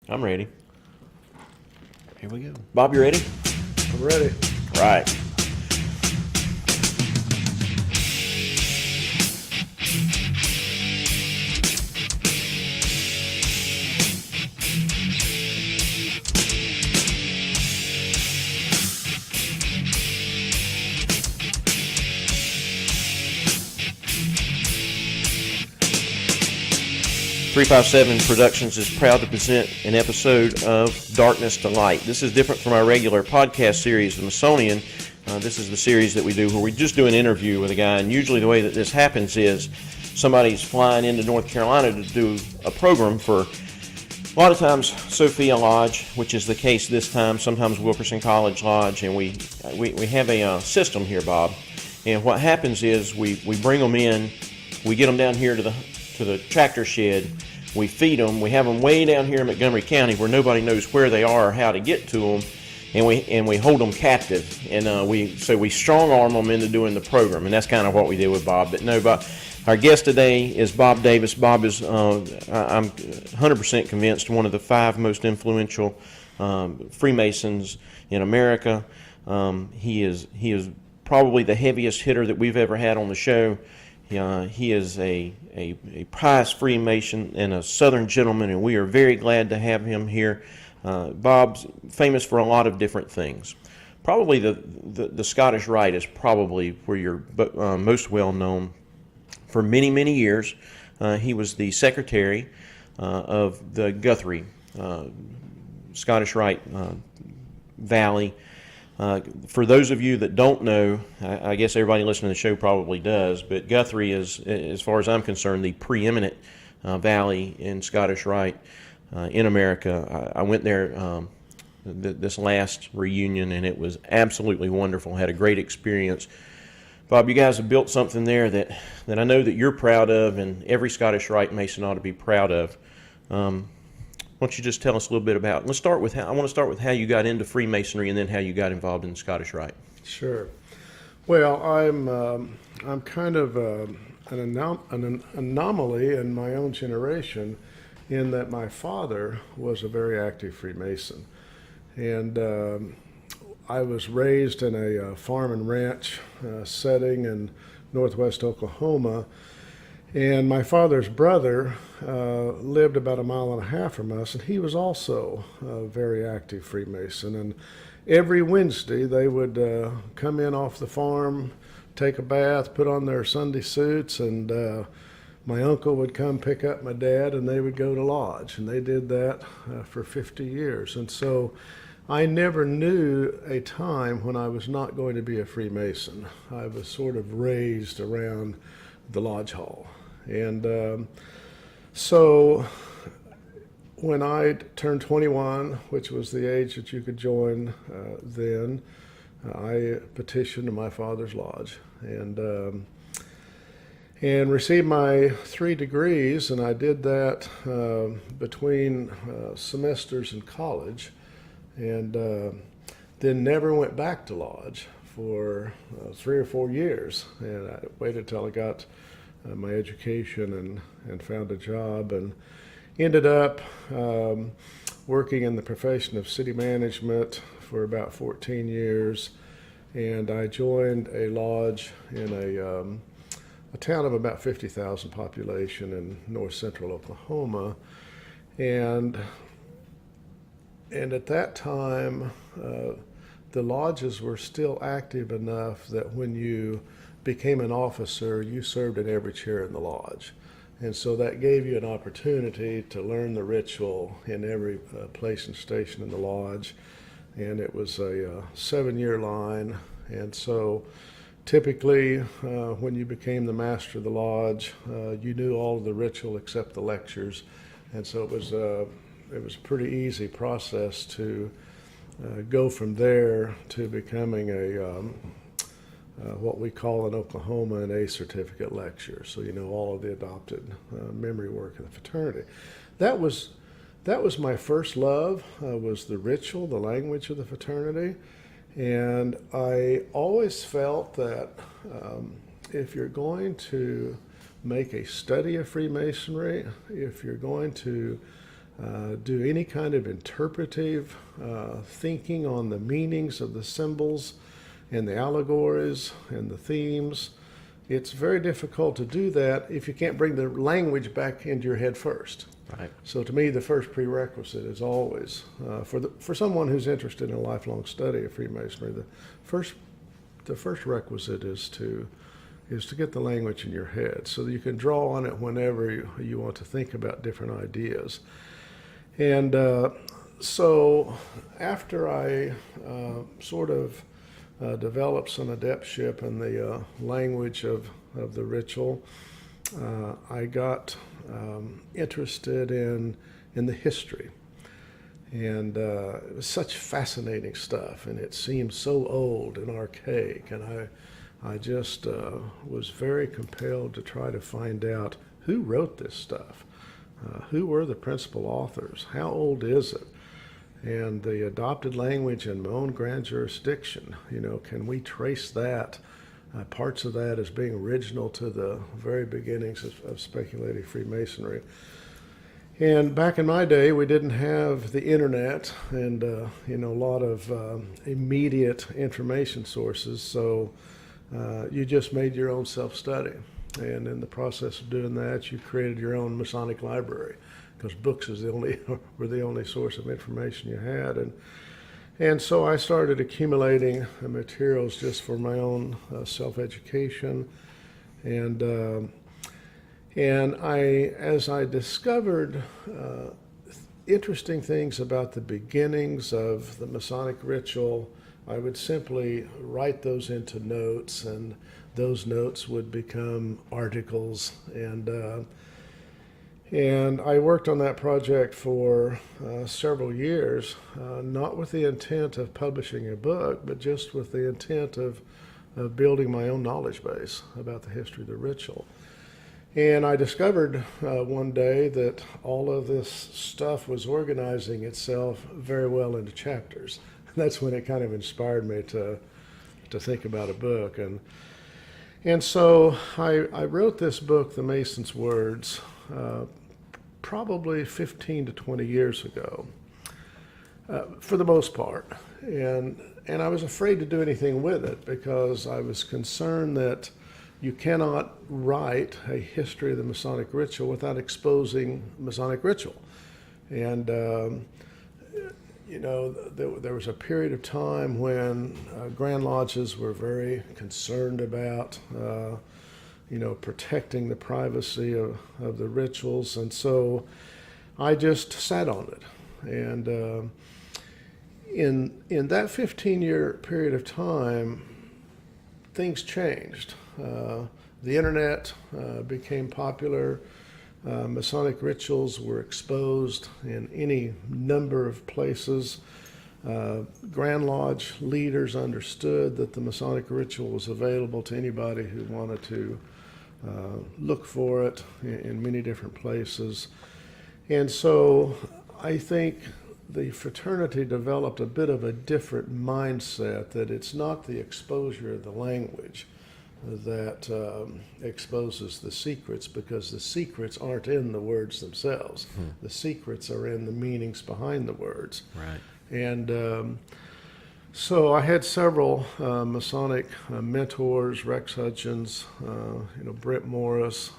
I'm ready. Here we go. Bob, you ready? I'm ready. Right. .357 Productions is proud to present an episode of Darkness to Light. This is different from our regular podcast series, The Masonian. This is the series that we do where we just do an interview with a guy, and usually the way that this happens is somebody's flying into North Carolina to do a program for, a lot of times, Sophia Lodge, which is the case this time, sometimes Wilkerson College Lodge, and we have a system here, Bob. And what happens is we bring them in, we get them down here to the tractor shed, we feed them, we have them way down here in Montgomery County where nobody knows where they are or how to get to them, and we hold them captive, and we strong arm them into doing the program, and that's kind of what we did with Bob. But no, Bob, our guest today is Bob Davis. Bob is, I'm 100% convinced, one of the 5 most influential Freemasons in America. He is probably the heaviest hitter that we've ever had on the show. He is a prize Freemason and a Southern gentleman, and we are very glad to have him here. Bob's famous for a lot of different things. Probably the Scottish Rite is probably where you're most well known. For many, many years, he was the secretary of the Guthrie Scottish Rite Valley. For those of you that don't know, I guess everybody listening to the show probably does, but Guthrie is, as far as I'm concerned, the preeminent valley in Scottish Rite in America. I went there this last reunion, and it was absolutely wonderful. Had a great experience. Bob, you guys have built something there that I know that you're proud of, and every Scottish Rite Mason ought to be proud of. Why don't you just tell us a little bit about? I want to start with how you got into Freemasonry, and then how you got involved in the Scottish Rite. Sure. Well, I'm kind of an anomaly in my own generation, in that my father was a very active Freemason, and I was raised in a farm and ranch setting in northwest Oklahoma. And my father's brother lived about 1.5 miles from us, and he was also a very active Freemason. And every Wednesday they would come in off the farm, take a bath, put on their Sunday suits, and my uncle would come pick up my dad, and they would go to lodge. And they did that for 50 years. And so I never knew a time when I was not going to be a Freemason. I was sort of raised around the lodge hall. And so when I turned 21, which was the age that you could join then, I petitioned to my father's lodge and received my 3 degrees, and I did that between semesters in college, and then never went back to lodge for 3 or 4 years, and I waited till I got my education and found a job, and ended up working in the profession of city management for about 14 years. And I joined a lodge in a town of about 50,000 population in north central Oklahoma. And at that time, the lodges were still active enough that when you became an officer, you served in every chair in the lodge. And so that gave you an opportunity to learn the ritual in every place and station in the lodge. And it was a 7-year line. And so typically when you became the master of the lodge, you knew all of the ritual except the lectures. And so it was a pretty easy process to go from there to becoming what we call in Oklahoma an A certificate lecturer. So you know all of the adopted memory work of the fraternity. That was my first love, was the ritual, the language of the fraternity. And I always felt that if you're going to make a study of Freemasonry, if you're going to do any kind of interpretive thinking on the meanings of the symbols and the allegories and the themes. It's very difficult to do that if you can't bring the language back into your head first. Right. So to me, the first prerequisite is always, for someone who's interested in a lifelong study of Freemasonry, the first requisite is to get the language in your head so that you can draw on it whenever you want to think about different ideas. And so after I developed some adeptship in the language of the ritual, I got interested in the history. And it was such fascinating stuff, and it seemed so old and archaic, and I just was very compelled to try to find out who wrote this stuff, who were the principal authors, how old is it, and the adopted language in my own grand jurisdiction, can we trace that, parts of that as being original to the very beginnings of speculative Freemasonry. And back in my day, we didn't have the internet and a lot of immediate information sources, so you just made your own self-study. And in the process of doing that, you created your own Masonic library, because books were the only source of information you had. And so I started accumulating materials just for my own self-education. And as I discovered interesting things about the beginnings of the Masonic ritual, I would simply write those into notes, and those notes would become articles. And I worked on that project for several years, not with the intent of publishing a book, but just with the intent of building my own knowledge base about the history of the ritual. And I discovered one day that all of this stuff was organizing itself very well into chapters. That's when it kind of inspired me to think about a book. And so I wrote this book, The Mason's Words, probably 15 to 20 years ago, for the most part. And I was afraid to do anything with it because I was concerned that you cannot write a history of the Masonic ritual without exposing Masonic ritual. And, there was a period of time when Grand Lodges were very concerned about, protecting the privacy of the rituals. And so I just sat on it. And in that 15-year period of time, things changed. The internet became popular. Masonic rituals were exposed in any number of places. Grand Lodge leaders understood that the Masonic ritual was available to anybody who wanted to look for it in many different places. And so I think the fraternity developed a bit of a different mindset, that it's not the exposure of the language that exposes the secrets, because the secrets aren't in the words themselves. The secrets are in the meanings behind the words. Right. And so I had several Masonic mentors, Rex Hutchins, Britt Morris,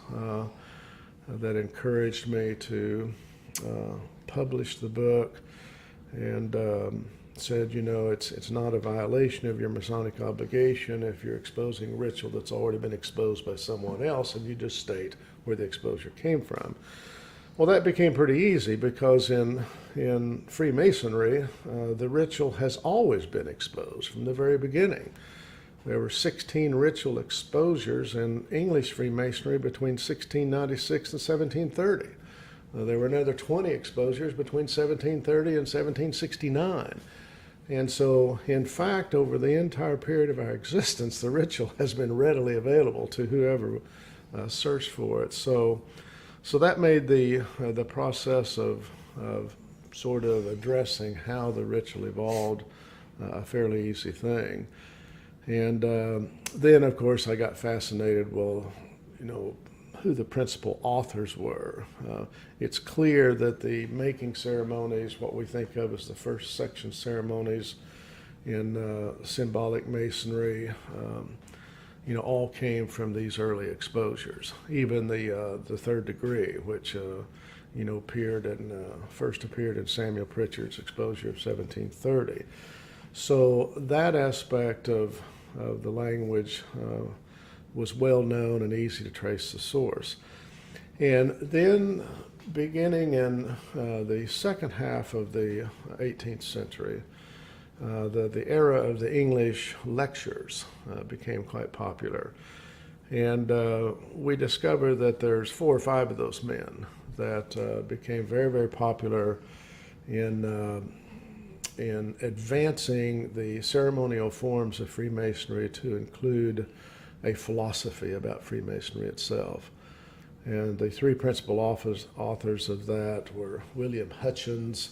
that encouraged me to publish the book, and said, it's not a violation of your Masonic obligation if you're exposing ritual that's already been exposed by someone else, and you just state where the exposure came from. Well, that became pretty easy, because in Freemasonry, the ritual has always been exposed from the very beginning. There were 16 ritual exposures in English Freemasonry between 1696 and 1730. There were another 20 exposures between 1730 and 1769. And so, in fact, over the entire period of our existence, the ritual has been readily available to whoever searched for it. So that made the process of sort of addressing how the ritual evolved a fairly easy thing. And then, of course, I got fascinated. Well, who the principal authors were. It's clear that the making ceremonies, what we think of as the first section ceremonies in symbolic masonry, all came from these early exposures. Even the third degree, which first appeared in Samuel Pritchard's exposure of 1730. So that aspect of the language was well known and easy to trace the source. And then, beginning in the second half of the 18th century, the era of the English lectures became quite popular. And we discovered that there's 4 or 5 of those men that became very, very popular in advancing the ceremonial forms of Freemasonry to include a philosophy about Freemasonry itself. And the 3 principal authors of that were William Hutchins,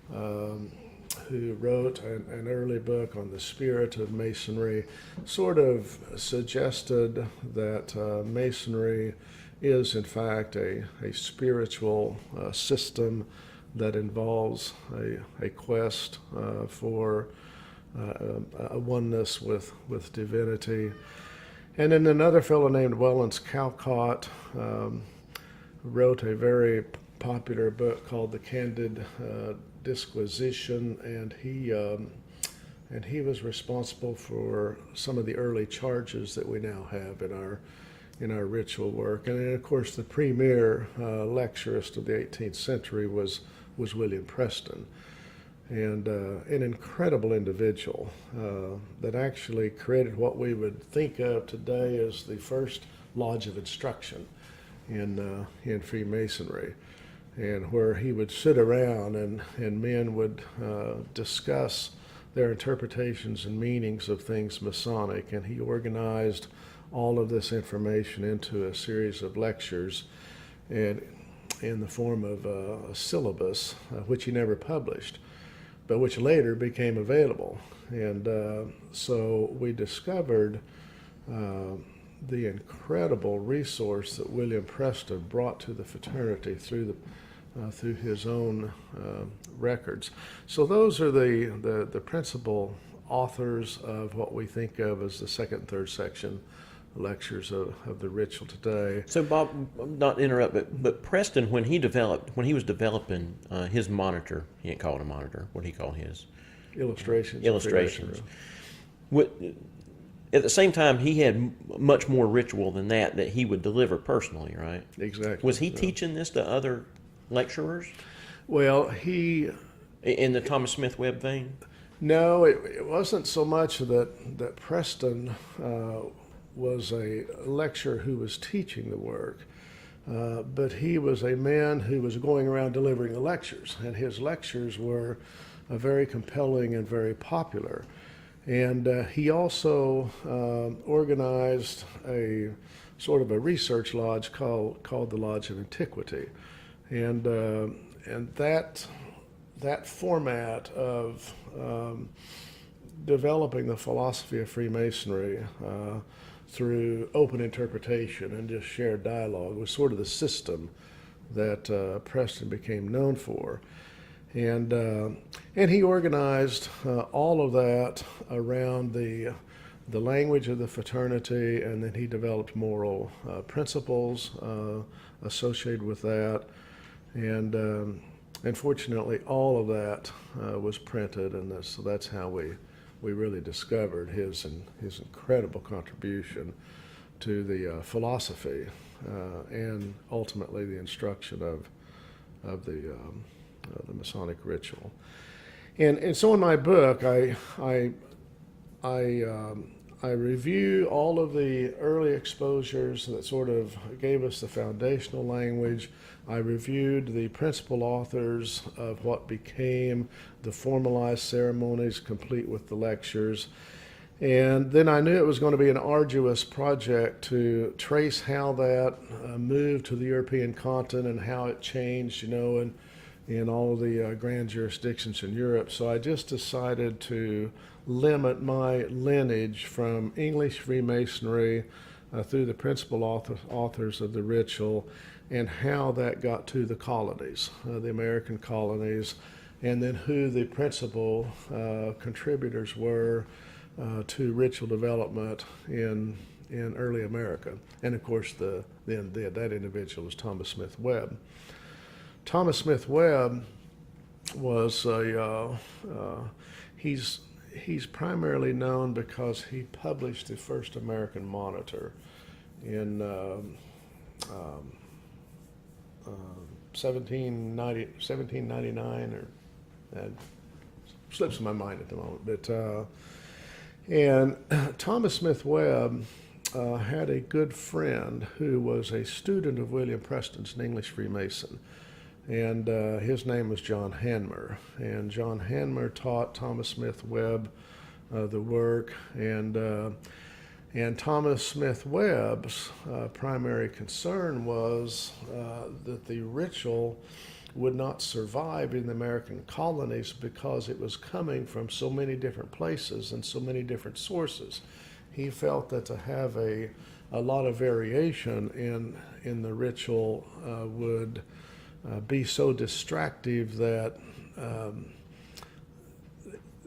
who wrote an early book on the spirit of Masonry, sort of suggested that Masonry is in fact a spiritual system that involves a quest for a oneness with divinity. And then another fellow named Wellens Calcott wrote a very popular book called The Candid Disquisition, and he was responsible for some of the early charges that we now have in our ritual work. And then, of course, the premier lecturist of the 18th century was William Preston, and an incredible individual that actually created what we would think of today as the first lodge of instruction in Freemasonry, and where he would sit around and men would discuss their interpretations and meanings of things Masonic, and he organized all of this information into a series of lectures and in the form of a syllabus, which he never published, but which later became available. And so we discovered the incredible resource that William Preston brought to the fraternity through his own records. So those are the principal authors of what we think of as the second and third section lectures of the ritual today. So Bob, not to interrupt, but Preston, when he was developing his monitor, he didn't call it a monitor, what did he call his? Illustrations. At the same time, he had much more ritual than that he would deliver personally, right? Exactly. Was he teaching this to other lecturers? Well, in the Thomas Smith Webb vein? No, it wasn't so much that Preston was a lecturer who was teaching the work, but he was a man who was going around delivering the lectures, and his lectures were very compelling and very popular. And he also organized a sort of a research lodge called the Lodge of Antiquity, and that format of developing the philosophy of Freemasonry through open interpretation and just shared dialogue was sort of the system that Preston became known for. And he organized all of that around the language of the fraternity, and then he developed moral principles associated with that. And fortunately, all of that was printed, and so that's how we really discovered his incredible contribution to the philosophy and ultimately the instruction of the Masonic ritual. And so in my book, I review all of the early exposures that sort of gave us the foundational language. I reviewed the principal authors of what became the formalized ceremonies, complete with the lectures. And then I knew it was going to be an arduous project to trace how that moved to the European continent and how it changed, in all the grand jurisdictions in Europe. So I just decided to limit my lineage from English Freemasonry through the principal authors of the ritual and how that got to the colonies, the American colonies, and then who the principal contributors were to ritual development in early America. And of course, that individual was Thomas Smith Webb. Thomas Smith Webb was he's primarily known because he published the first American Monitor in 1799, or that slips my mind at the moment. But and Thomas Smith Webb had a good friend who was a student of William Preston's, an English Freemason. And his name was John Hanmer. And John Hanmer taught Thomas Smith Webb the work. And Thomas Smith Webb's primary concern was that the ritual would not survive in the American colonies because it was coming from so many different places and so many different sources. He felt that to have a lot of variation in the ritual would be so distractive that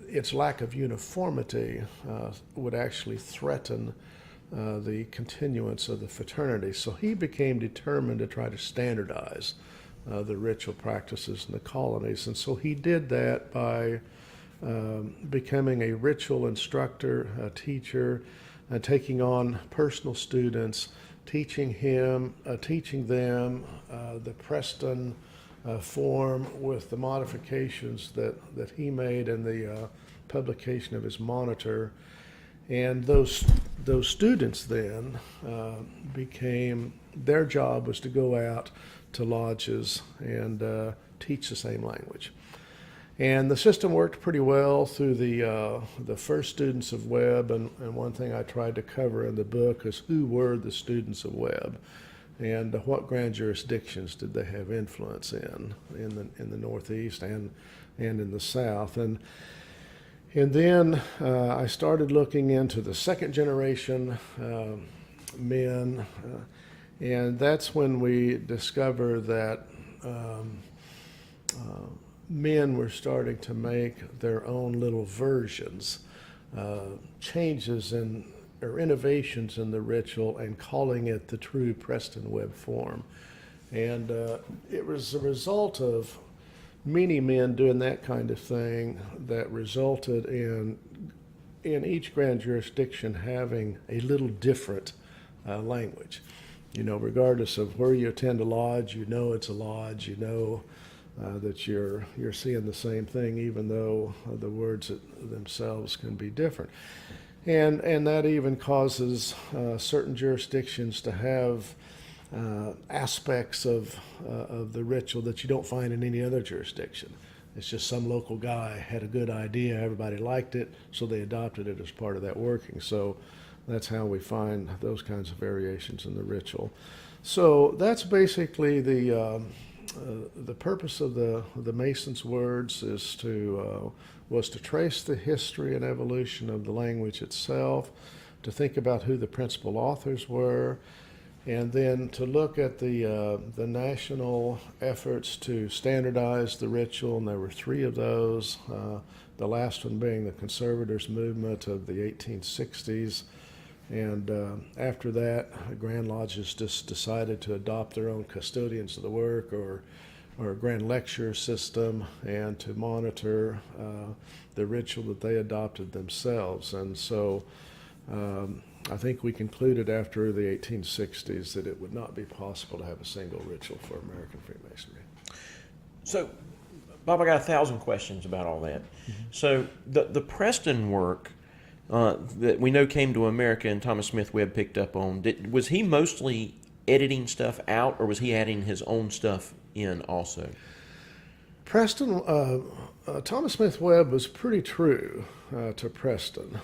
its lack of uniformity would actually threaten the continuance of the fraternity. So he became determined to try to standardize the ritual practices in the colonies. And so he did that by becoming a ritual instructor, a teacher, taking on personal students, teaching them the Preston form with the modifications that he made in the publication of his Monitor. And those students then their job was to go out to lodges and teach the same language. And the system worked pretty well through the first students of Webb, and one thing I tried to cover in the book is who were the students of Webb, and what grand jurisdictions did they have influence in the Northeast and in the South. And then I started looking into the second generation men, and that's when we discovered that men were starting to make their own little versions, changes or innovations in the ritual, and calling it the true Preston Webb form. And it was a result of many men doing that kind of thing that resulted in each grand jurisdiction having a little different language. Regardless of where you attend a lodge, it's a lodge, that you're seeing the same thing, even though the words themselves can be different. And that even causes certain jurisdictions to have aspects of the ritual that you don't find in any other jurisdiction. It's just some local guy had a good idea, everybody liked it, so they adopted it as part of that working. So that's how we find those kinds of variations in the ritual. So that's basically the purpose of the Mason's words was to trace the history and evolution of the language itself, to think about who the principal authors were, and then to look at the national efforts to standardize the ritual, and there were three of those, the last one being the Conservators movement of the 1860s. And after that, Grand Lodges just decided to adopt their own custodians of the work or a grand lecture system, and to monitor the ritual that they adopted themselves. And so I think we concluded after the 1860s that it would not be possible to have a single ritual for American Freemasonry. So, Bob, I got 1,000 questions about all that. Mm-hmm. So the Preston work that we know came to America and Thomas Smith Webb picked up on, was he mostly editing stuff out, or was he adding his own stuff in also? Preston, Thomas Smith Webb was pretty true to Preston,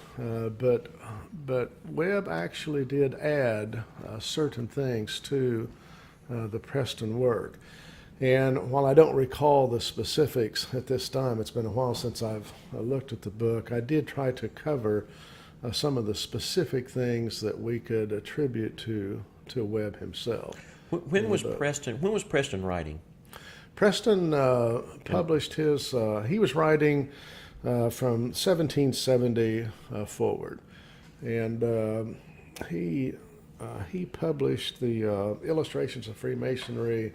but Webb actually did add certain things to the Preston work. And while I don't recall the specifics at this time, it's been a while since I've looked at the book, I did try to cover some of the specific things that we could attribute to Webb himself. When was Preston writing? Preston published his. He was writing from 1770 forward, and he published the Illustrations of Freemasonry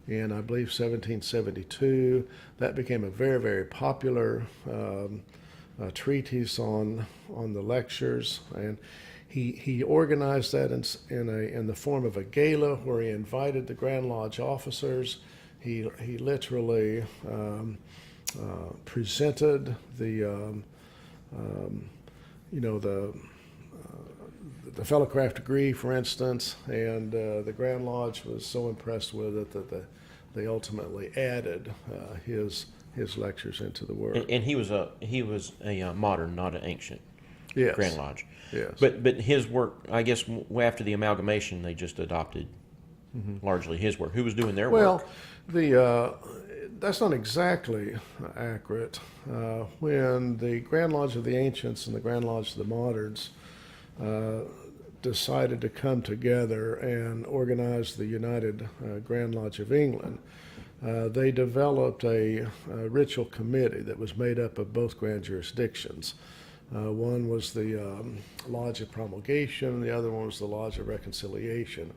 in, I believe, 1772. That became a very, very popular treatise on the lectures, and he organized that in the form of a gala where he invited the Grand Lodge officers. He literally presented the Fellowcraft degree, for instance, and the Grand Lodge was so impressed with it that they ultimately added his lectures into the work. And he was a modern, not an ancient. Yes. Grand Lodge. Yes. But his work, I guess, after the amalgamation, they just adopted largely his work. Who was doing their work? Well, that's not exactly accurate. When the Grand Lodge of the Ancients and the Grand Lodge of the Moderns decided to come together and organize the United Grand Lodge of England, they developed a ritual committee that was made up of both grand jurisdictions. One was the Lodge of Promulgation, the other one was the Lodge of Reconciliation.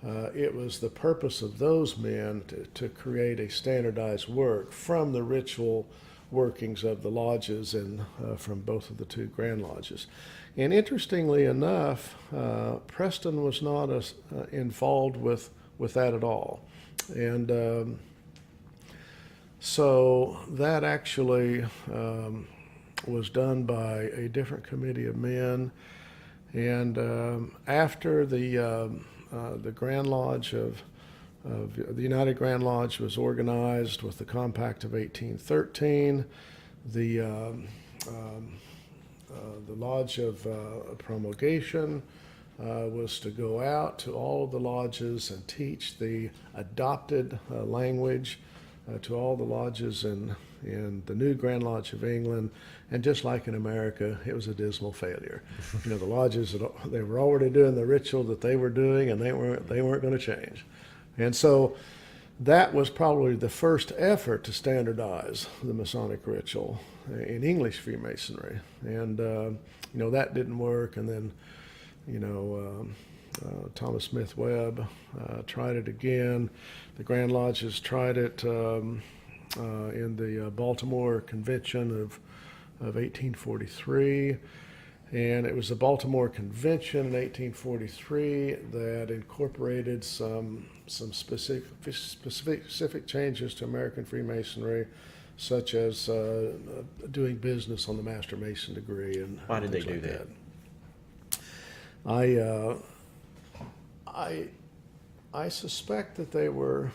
It was the purpose of those men to create a standardized work from the ritual workings of the lodges and from both of the two Grand Lodges. And interestingly enough, Preston was not involved with that at all. And so that actually was done by a different committee of men. And after the Grand Lodge of the United Grand Lodge was organized with the Compact of 1813, the Lodge of Promulgation was to go out to all of the lodges and teach the adopted language to all the lodges in the new Grand Lodge of England. And just like in America, it was a dismal failure. The lodges, they were already doing the ritual that they were doing, and they weren't going to change. And so that was probably the first effort to standardize the Masonic ritual in English Freemasonry. And that didn't work. And then Thomas Smith Webb tried it again. The Grand Lodges tried it in the Baltimore Convention of 1843, and it was the Baltimore Convention in 1843 that incorporated some specific changes to American Freemasonry, such as doing business on the Master Mason degree. And why did they do that? I suspect that they were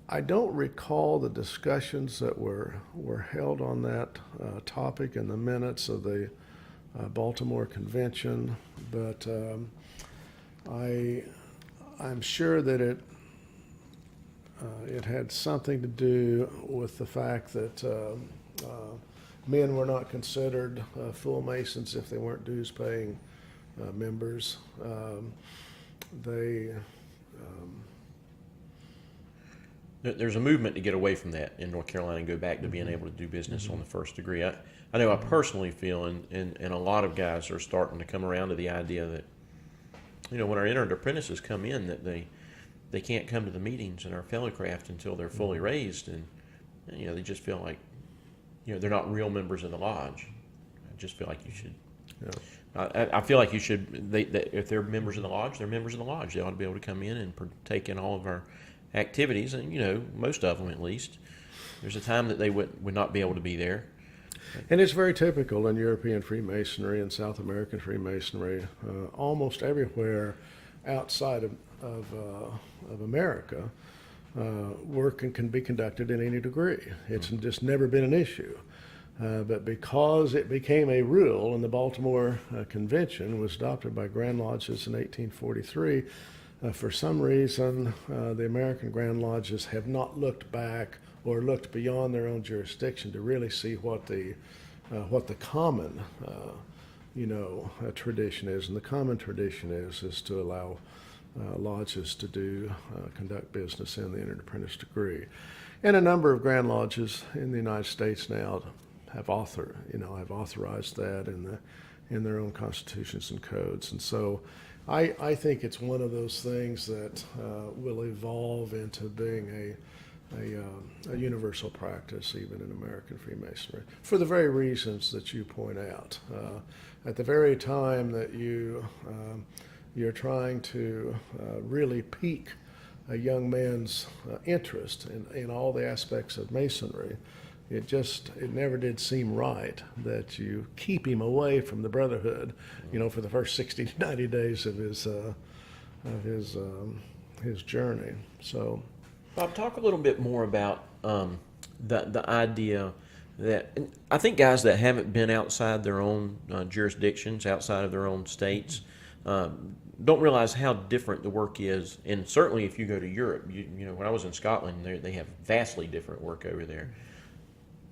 I don't recall the discussions that were held on that topic in the minutes of the Baltimore Convention, but I'm sure that it had something to do with the fact that men were not considered full Masons if they weren't dues-paying members. There's a movement to get away from that in North Carolina and go back to being able to do business on the first degree. I know I personally feel, and a lot of guys are starting to come around to the idea that, when our entered apprentices come in, that they can't come to the meetings in our fellowcraft until they're fully raised, and they just feel like they're not real members of the lodge. I just feel like you should. Yeah. I feel like you should. If they're members of the lodge, they're members of the lodge. They ought to be able to come in and partake in all of our activities, and most of them at least. There's a time that they would not be able to be there. And it's very typical in European Freemasonry and South American Freemasonry. Almost everywhere outside of America, work can be conducted in any degree. It's just never been an issue. But because it became a rule, and the Baltimore Convention was adopted by Grand Lodges in 1843, For some reason, the American Grand Lodges have not looked back or looked beyond their own jurisdiction to really see what the common tradition is. And the common tradition is to allow lodges to conduct business in the entered apprentice degree. And a number of Grand Lodges in the United States now have authorized that in their own constitutions and codes. And so I think it's one of those things that will evolve into being a universal practice even in American Freemasonry for the very reasons that you point out. At the very time that you're trying to really pique a young man's interest in all the aspects of Masonry, it never did seem right that you keep him away from the Brotherhood, for the first 60 to 90 days of his journey. So, Bob, talk a little bit more about the idea that, and I think guys that haven't been outside their own jurisdictions, outside of their own states, don't realize how different the work is. And certainly if you go to Europe, when I was in Scotland, they have vastly different work over there.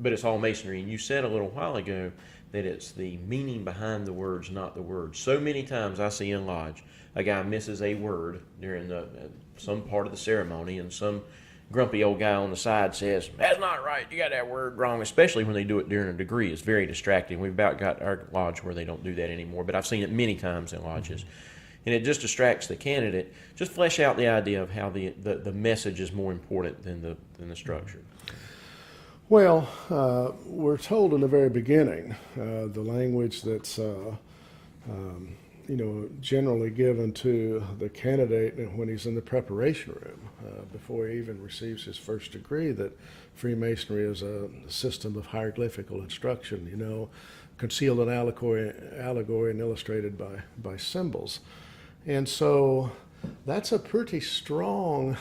But it's all Masonry. And you said a little while ago that it's the meaning behind the words, not the words. So many times I see in lodge, a guy misses a word during some part of the ceremony, and some grumpy old guy on the side says, "That's not right, you got that word wrong," especially when they do it during a degree. It's very distracting. We've about got our lodge where they don't do that anymore, but I've seen it many times in lodges. And it just distracts the candidate. Just flesh out the idea of how the message is more important than the structure. Well, we're told in the very beginning the language that's generally given to the candidate when he's in the preparation room before he even receives his first degree, that Freemasonry is a system of hieroglyphical instruction, concealed in allegory and illustrated by symbols. And so that's a pretty strong,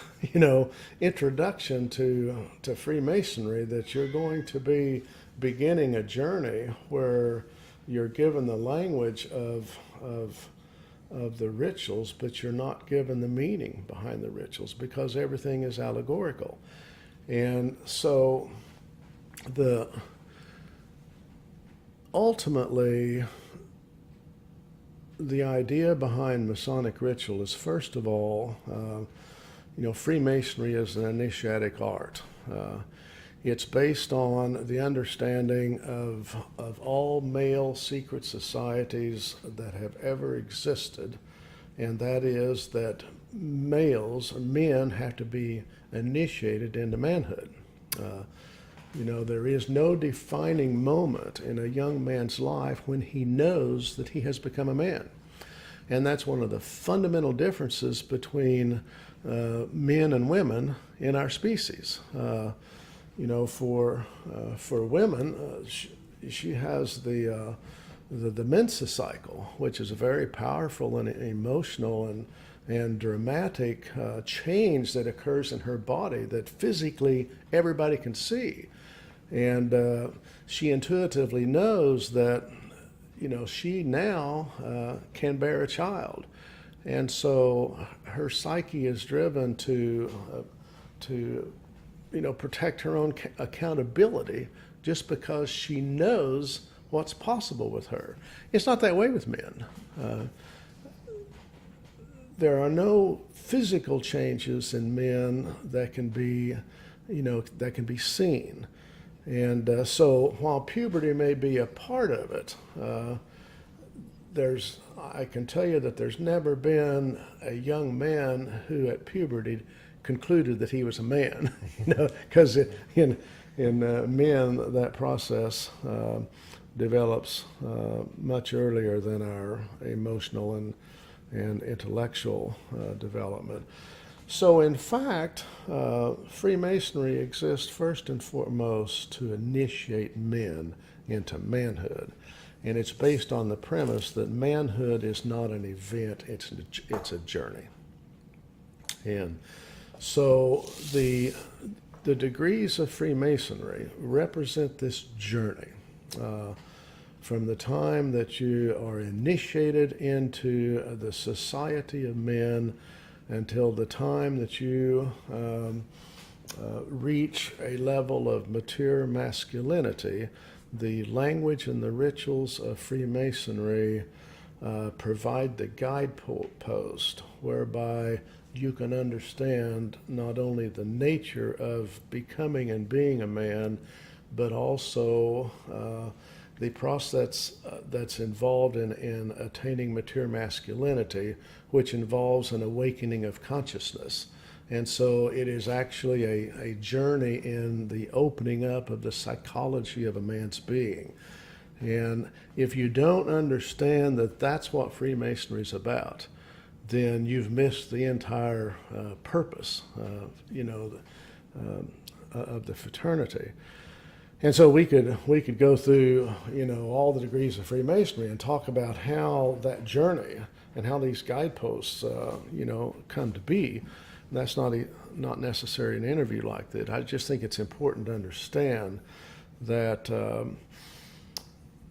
introduction to Freemasonry, that you're going to be beginning a journey where you're given the language of the rituals, but you're not given the meaning behind the rituals because everything is allegorical. And so ultimately, the idea behind Masonic ritual is, first of all, Freemasonry is an initiatic art. It's based on the understanding of all male secret societies that have ever existed, and that is that men have to be initiated into manhood. There is no defining moment in a young man's life when he knows that he has become a man. And that's one of the fundamental differences between men and women in our species. For women, she has the Mensa cycle, which is a very powerful and emotional and dramatic change that occurs in her body that physically everybody can see. And she intuitively knows that, she now can bear a child. And so her psyche is driven to protect her own accountability just because she knows what's possible with her. It's not that way with men. There are no physical changes in men that can be seen. And so while puberty may be a part of it, I can tell you that there's never been a young man who at puberty concluded that he was a man, because in men that process develops much earlier than our emotional and intellectual development. So in fact, Freemasonry exists first and foremost to initiate men into manhood. And it's based on the premise that manhood is not an event, it's a journey. And so the degrees of Freemasonry represent this journey from the time that you are initiated into the society of men until the time that you reach a level of mature masculinity. The language and the rituals of Freemasonry provide the guidepost whereby you can understand not only the nature of becoming and being a man, but also the process that's involved in attaining mature masculinity, which involves an awakening of consciousness. And so it is actually a journey in the opening up of the psychology of a man's being. And if you don't understand that that's what Freemasonry is about, then you've missed the entire purpose, of the fraternity. And so we could go through, all the degrees of Freemasonry and talk about how that journey and how these guideposts, come to be. And that's not necessarily an interview like that. I just think it's important to understand that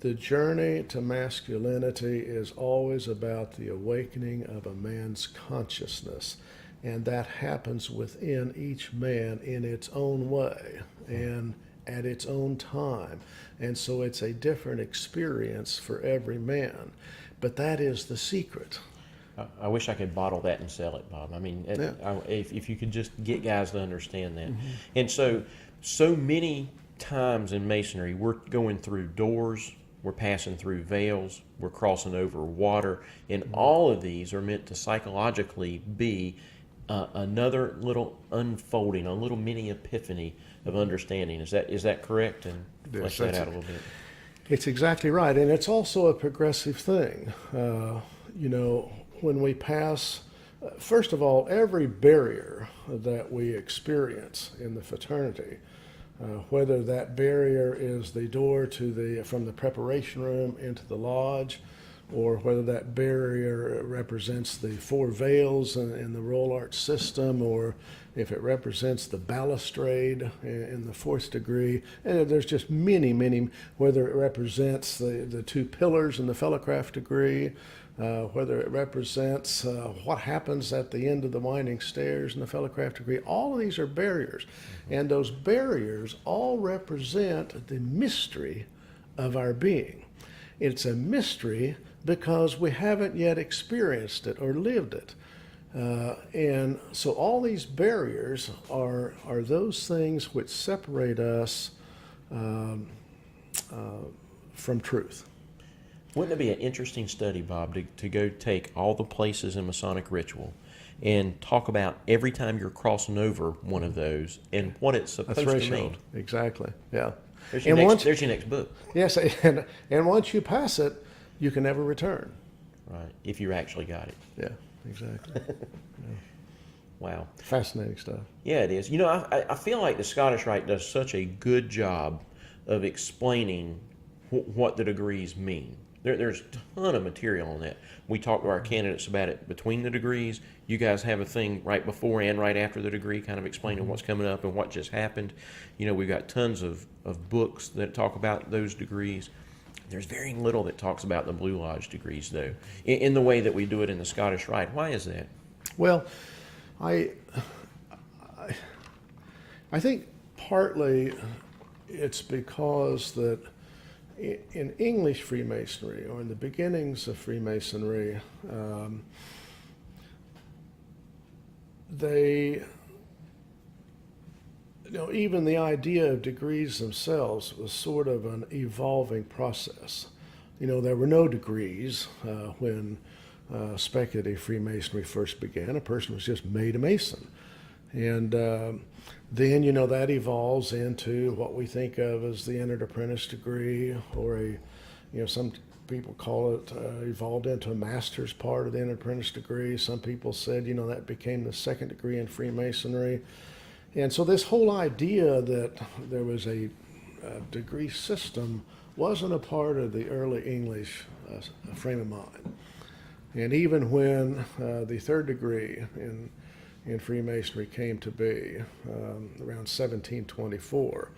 the journey to masculinity is always about the awakening of a man's consciousness. And that happens within each man in its own way and at its own time. And so it's a different experience for every man. But that is the secret. I wish I could bottle that and sell it, Bob. I mean, if you could just get guys to understand that. Mm-hmm. And so many times in Masonry, we're going through doors, we're passing through veils, we're crossing over water, and all of these are meant to psychologically be another little unfolding, a little mini epiphany of understanding. Is that correct? And flesh that out a little bit. It's exactly right, and it's also a progressive thing. When we pass, first of all, every barrier that we experience in the fraternity, whether that barrier is the door from the preparation room into the lodge, or whether that barrier represents the four veils in the Royal Arch system, or if it represents the balustrade in the fourth degree. And there's just many, whether it represents the two pillars in the Fellowcraft degree, whether it represents what happens at the end of the winding stairs in the Fellowcraft degree. All of these are barriers. And those barriers all represent the mystery of our being. It's a mystery because we haven't yet experienced it or lived it. And so all these barriers are those things which separate us from truth. Wouldn't it be an interesting study, Bob, to go take all the places in Masonic ritual and talk about every time you're crossing over one of those and what it's supposed to mean? Exactly, yeah. There's your next book. Yes, and once you pass it, you can never return. Right, if you actually got it. Yeah, exactly. Yeah. Wow. Fascinating stuff. Yeah, it is. I feel like the Scottish Rite does such a good job of explaining what the degrees mean. There's a ton of material on that. We talk to our candidates about it between the degrees. You guys have a thing right before and right after the degree kind of explaining what's coming up and what just happened. We've got tons of books that talk about those degrees. There's very little that talks about the Blue Lodge degrees, though, in the way that we do it in the Scottish Rite. Why is that? Well, I think partly it's because that in English Freemasonry, or in the beginnings of Freemasonry, even the idea of degrees themselves was sort of an evolving process. There were no degrees when speculative Freemasonry first began. A person was just made a Mason. And then, that evolves into what we think of as the entered apprentice degree, or some people call it, evolved into a master's part of the entered apprentice degree. Some people said, that became the second degree in Freemasonry. And so this whole idea that there was a degree system wasn't a part of the early English frame of mind. And even when the third degree in Freemasonry came to be around 1724,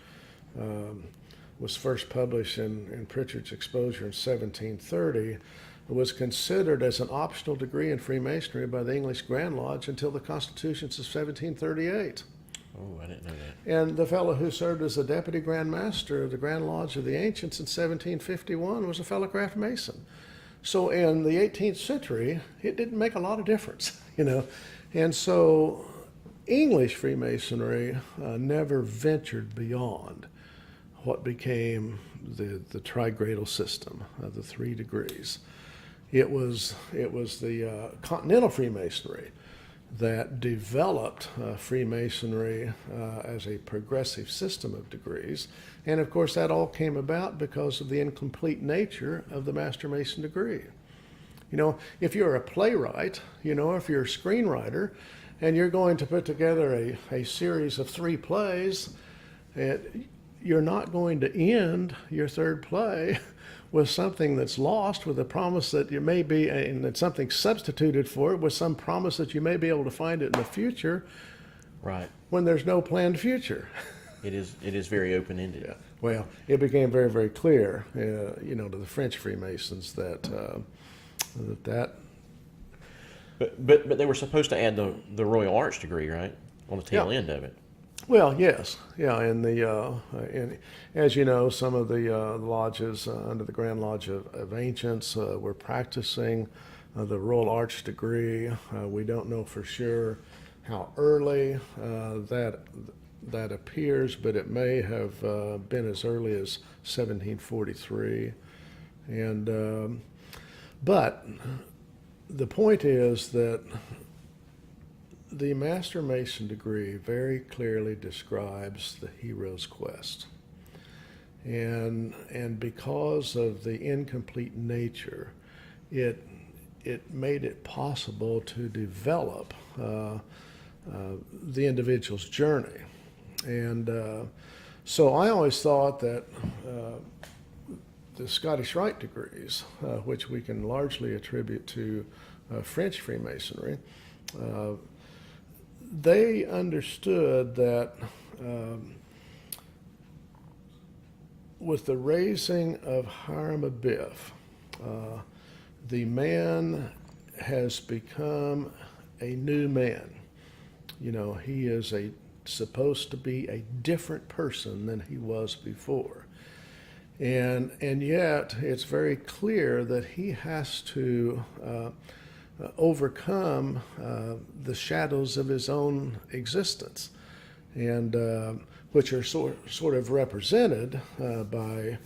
was first published in Pritchard's Exposure in 1730, was considered as an optional degree in Freemasonry by the English Grand Lodge until the constitutions of 1738. Oh, I didn't know that. And the fellow who served as the deputy Grand Master of the Grand Lodge of the Ancients in 1751 was a fellow craft Mason. So in the 18th century, it didn't make a lot of difference, you know. And so English Freemasonry never ventured beyond what became the trigradal system of the 3 degrees. It was the continental Freemasonry that developed Freemasonry as a progressive system of degrees. And of course, that all came about because of the incomplete nature of the Master Mason degree. You know, if you're a playwright, you know, if you're a screenwriter, and you're going to put together a series of 3 plays, you're not going to end your 3rd play with something that's lost, with a promise that you may be, and that something substituted for it, with some promise that you may be able to find it in the future. Right. When there's no planned future. It is very open-ended. Yeah. Well, it became very, very clear, you know, to the French Freemasons that But they were supposed to add the Royal Arch degree, right, on the tail Yeah. end of it. Well, yes, yeah, and as you know, some of the lodges under the Grand Lodge of Ancients were practicing the Royal Arch degree. We don't know for sure how early that appears, but it may have been as early as 1743, and but the point is that the Master Mason degree very clearly describes the hero's quest. And because of the incomplete nature, it made it possible to develop the individual's journey. And so I always thought that the Scottish Rite degrees, which we can largely attribute to French Freemasonry, they understood that with the raising of Hiram Abiff, the man has become a new man. You know, he is supposed to be a different person than he was before. And yet it's very clear that he has to overcome the shadows of his own existence, and which are sort of represented by,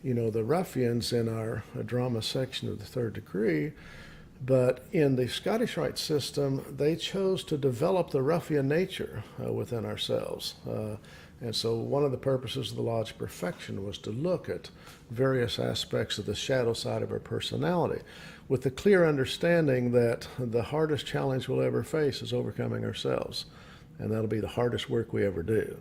you know, the ruffians in our drama section of the 3rd degree. But in the Scottish Rite system, they chose to develop the ruffian nature within ourselves. And so one of the purposes of the Lodge of Perfection was to look at various aspects of the shadow side of our personality, with the clear understanding that the hardest challenge we'll ever face is overcoming ourselves. And that'll be the hardest work we ever do.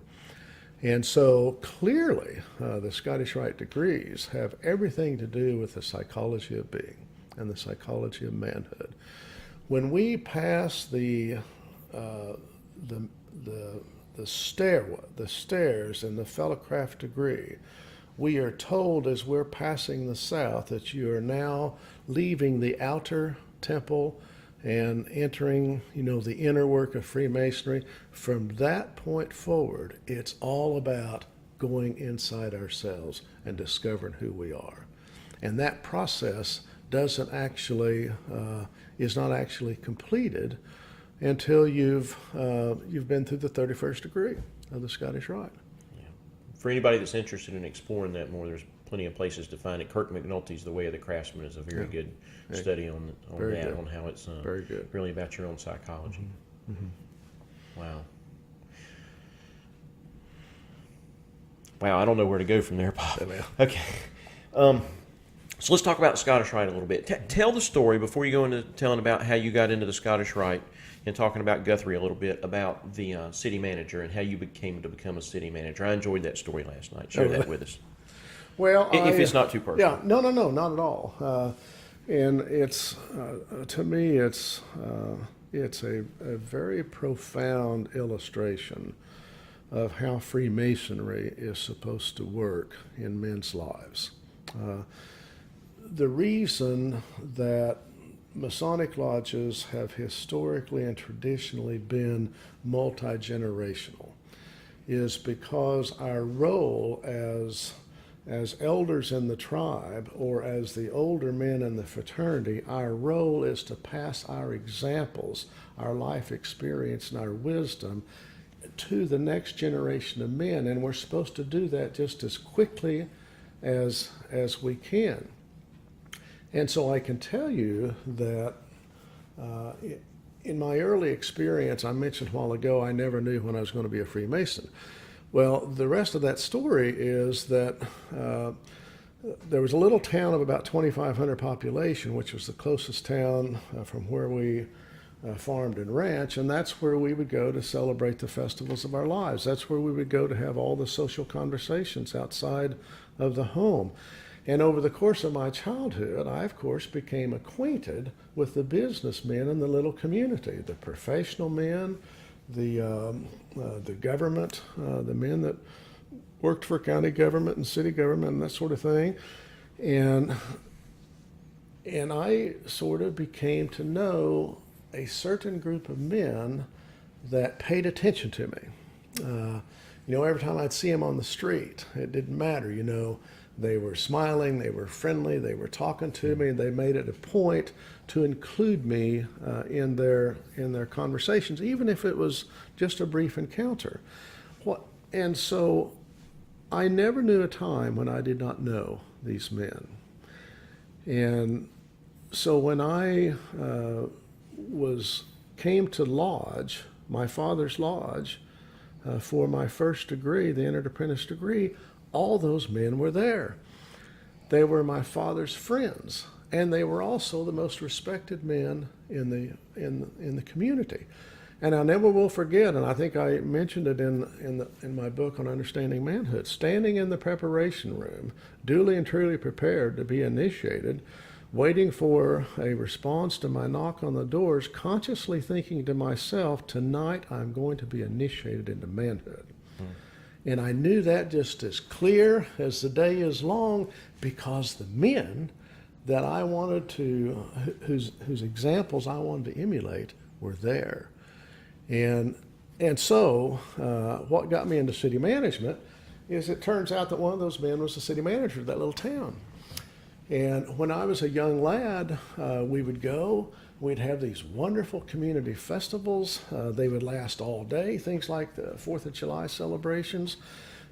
And so clearly, the Scottish Rite degrees have everything to do with the psychology of being and the psychology of manhood. When we pass the stairs in the Fellowcraft degree, we are told as we're passing the south that you are now leaving the outer temple and entering, you know, the inner work of Freemasonry. From that point forward, it's all about going inside ourselves and discovering who we are. And that process doesn't actually is not actually completed until you've been through the 31st degree of the Scottish Rite. Yeah. For anybody that's interested in exploring that more, there's plenty of places to find it. Kirk McNulty's The Way of the Craftsman is a very good study on that, on how it's very good. Really about your own psychology. Mm-hmm. Mm-hmm. Wow. Wow, I don't know where to go from there, Bob. Okay. So let's talk about the Scottish Rite a little bit. Tell the story, before you go into telling about how you got into the Scottish Rite, and talking about Guthrie a little bit, about the city manager and how you came to become a city manager. I enjoyed that story last night. Share that with us. Well, if it's not too personal. Yeah, no, not at all. And it's to me, it's a very profound illustration of how Freemasonry is supposed to work in men's lives. the reason that Masonic lodges have historically and traditionally been multi-generational is because our role as elders in the tribe, or as the older men in the fraternity, our role is to pass our examples, our life experience, and our wisdom to the next generation of men, and we're supposed to do that just as quickly as we can. And so I can tell you that in my early experience, I mentioned a while ago, I never knew when I was going to be a Freemason. Well, the rest of that story is that there was a little town of about 2,500 population, which was the closest town from where we farmed and ranch, and that's where we would go to celebrate the festivals of our lives. That's where we would go to have all the social conversations outside of the home. And over the course of my childhood, I, of course, became acquainted with the businessmen in the little community, the professional men, the government, the men that worked for county government and city government and that sort of thing. And I sort of became to know a certain group of men that paid attention to me. Every time I'd see them on the street, it didn't matter, they were smiling, they were friendly, they were talking to me, and they made it a point to include me in their conversations, even if it was just a brief encounter. And so I never knew a time when I did not know these men. And so when I came to lodge, my father's lodge, for my first degree, the entered apprentice degree, all those men were there. They were my father's friends, and they were also the most respected men in the community. And I never will forget, and I think I mentioned it in my book on Understanding Manhood, standing in the preparation room, duly and truly prepared to be initiated, waiting for a response to my knock on the doors, consciously thinking to myself, tonight I'm going to be initiated into manhood. And I knew that just as clear as the day is long, because the men that I wanted to, whose examples I wanted to emulate, were there. And so what got me into city management is it turns out that one of those men was the city manager of that little town. And when I was a young lad, we would go, we'd have these wonderful community festivals. They would last all day, things like the 4th of July celebrations.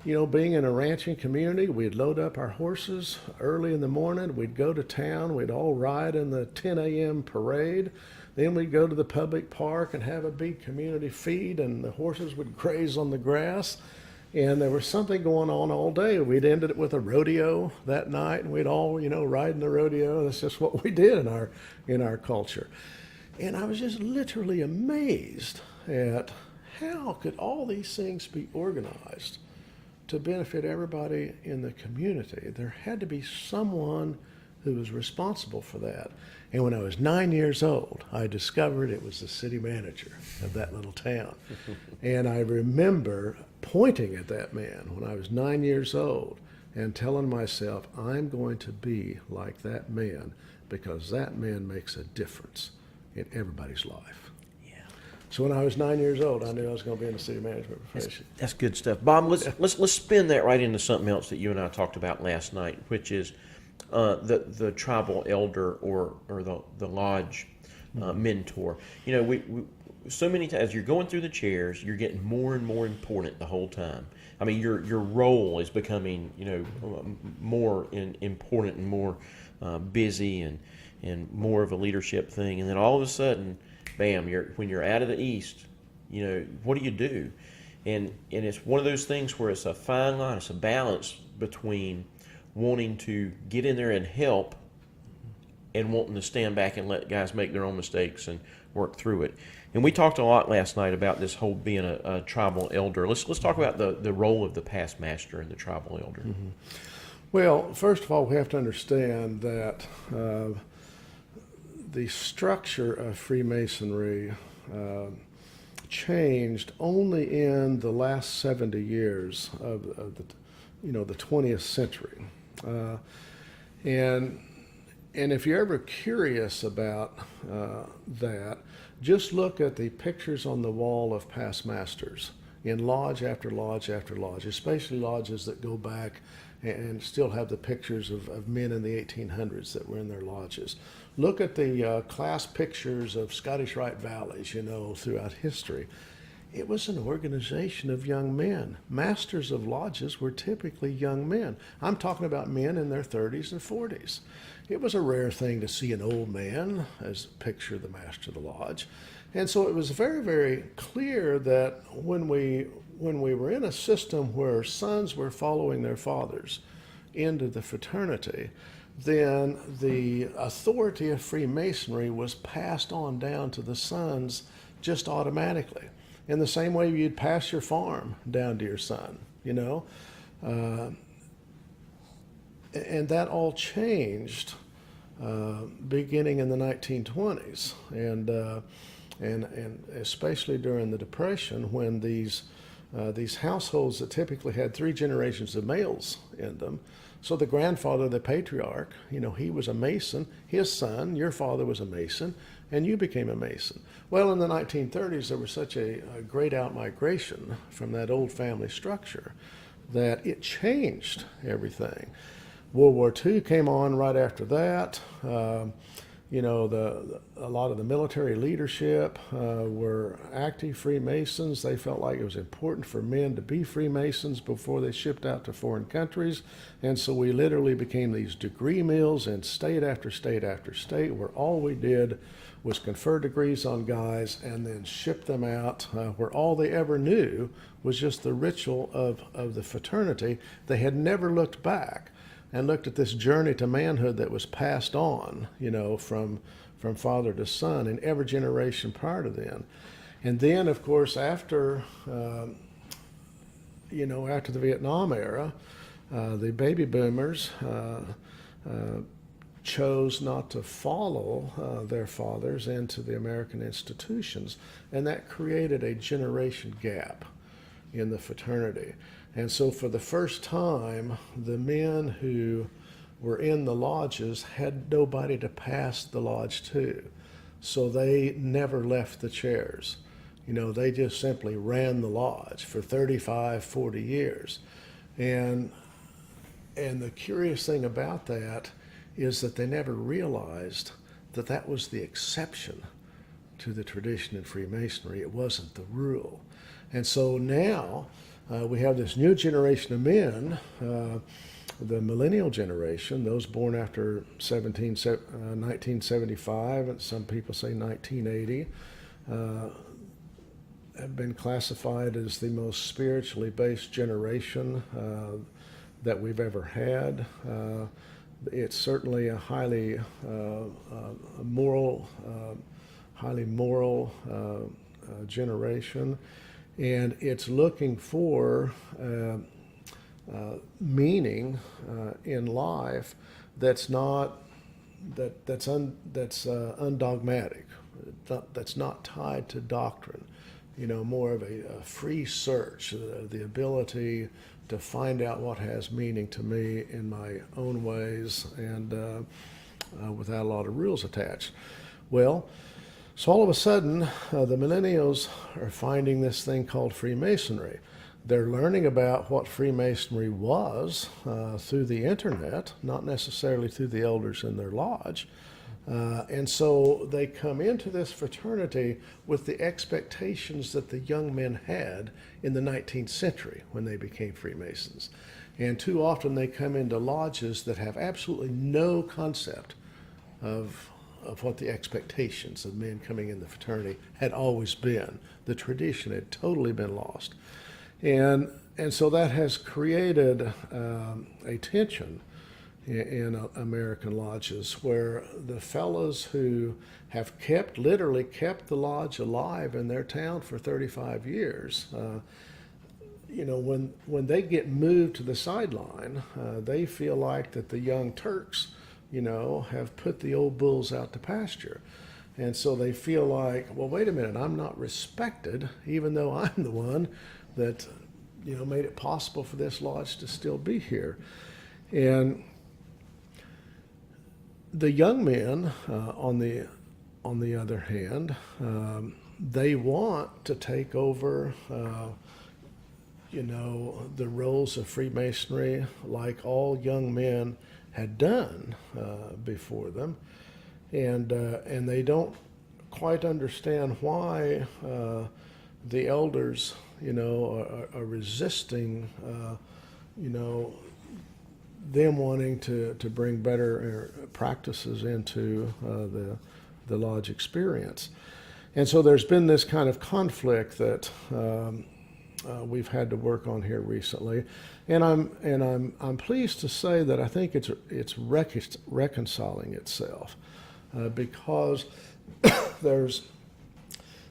Being in a ranching community, we'd load up our horses early in the morning. We'd go to town. We'd all ride in the 10 a.m. parade. Then we'd go to the public park and have a big community feed, and the horses would graze on the grass. And there was something going on all day. We'd ended it with a rodeo that night, and we'd all, ride in the rodeo. That's just what we did in our culture. And I was just literally amazed at how could all these things be organized to benefit everybody in the community. There had to be someone who was responsible for that. And when I was 9 years old, I discovered it was the city manager of that little town. And I remember pointing at that man when I was 9 years old and telling myself, I'm going to be like that man, because that man makes a difference in everybody's life. Yeah. So when I was 9 years old, I knew I was going to be in the city management profession. That's good stuff. Bob, let's spin that right into something else that you and I talked about last night, which is the tribal elder or the lodge mentor. We so many times you're going through the chairs, you're getting more and more important the whole time. I mean, your role is becoming more important and more busy and more of a leadership thing. And then all of a sudden, bam! When you're out of the East, what do you do? And it's one of those things where it's a fine line, it's a balance between wanting to get in there and help and wanting to stand back and let guys make their own mistakes and work through it. And we talked a lot last night about this whole being a tribal elder. Let's talk about the role of the past master and the tribal elder. Mm-hmm. Well, first of all, we have to understand that the structure of Freemasonry changed only in the last 70 years of the 20th century. And And if you're ever curious about that, just look at the pictures on the wall of past masters in lodge after lodge after lodge, especially lodges that go back and still have the pictures of men in the 1800s that were in their lodges. Look at the class pictures of Scottish Rite Valleys, throughout history. It was an organization of young men. Masters of lodges were typically young men. I'm talking about men in their 30s and 40s. It was a rare thing to see an old man as picture the master of the lodge. And so it was very, very clear that when we were in a system where sons were following their fathers into the fraternity, then the authority of Freemasonry was passed on down to the sons just automatically. In the same way you'd pass your farm down to your son, and that all changed beginning in the 1920s, and especially during the Depression, when these households that typically had 3 generations of males in them. So the grandfather, the patriarch, he was a Mason. His son, your father, was a Mason, and you became a Mason. Well, in the 1930s, there was such a great outmigration from that old family structure that it changed everything. World War II came on right after that. A lot of the military leadership were active Freemasons. They felt like it was important for men to be Freemasons before they shipped out to foreign countries. And so we literally became these degree mills in state after state after state, where all we did was confer degrees on guys and then ship them out, where all they ever knew was just the ritual of the fraternity. They had never looked back and looked at this journey to manhood that was passed on, from father to son in every generation prior to then. And then, of course, after the Vietnam era, the baby boomers chose not to follow their fathers into the American institutions, and that created a generation gap in the fraternity. And so for the first time, the men who were in the lodges had nobody to pass the lodge to. So they never left the chairs. They just simply ran the lodge for 35, 40 years. And the curious thing about that is that they never realized that that was the exception to the tradition in Freemasonry. It wasn't the rule. And so now we have this new generation of men, the millennial generation, those born after 1975, and some people say 1980, have been classified as the most spiritually based generation that we've ever had. It's certainly a highly moral generation, and it's looking for meaning in life that's undogmatic, that's not tied to doctrine. More of a free search, the ability to find out what has meaning to me in my own ways and without a lot of rules attached. Well, so all of a sudden, the millennials are finding this thing called Freemasonry. They're learning about what Freemasonry was through the internet, not necessarily through the elders in their lodge. And so they come into this fraternity with the expectations that the young men had in the 19th century when they became Freemasons. And too often they come into lodges that have absolutely no concept of what the expectations of men coming in the fraternity had always been. The tradition had totally been lost. And so that has created a tension in American lodges, where the fellows who have literally kept the lodge alive in their town for 35 years, when they get moved to the sideline, they feel like that the young Turks, have put the old bulls out to pasture. And so they feel like, well, wait a minute, I'm not respected, even though I'm the one that, made it possible for this lodge to still be here. And The young men, on the other hand, they want to take over, the roles of Freemasonry like all young men had done before them, and they don't quite understand why the elders, are resisting, them wanting to bring better practices into the lodge experience. And so there's been this kind of conflict that we've had to work on here recently, and I'm pleased to say that I think it's reconciling itself because there's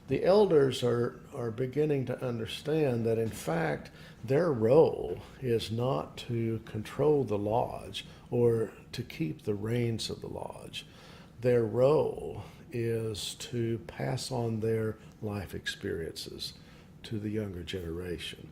the elders are beginning to understand that in fact their role is not to control the lodge or to keep the reins of the lodge. Their role is to pass on their life experiences to the younger generation.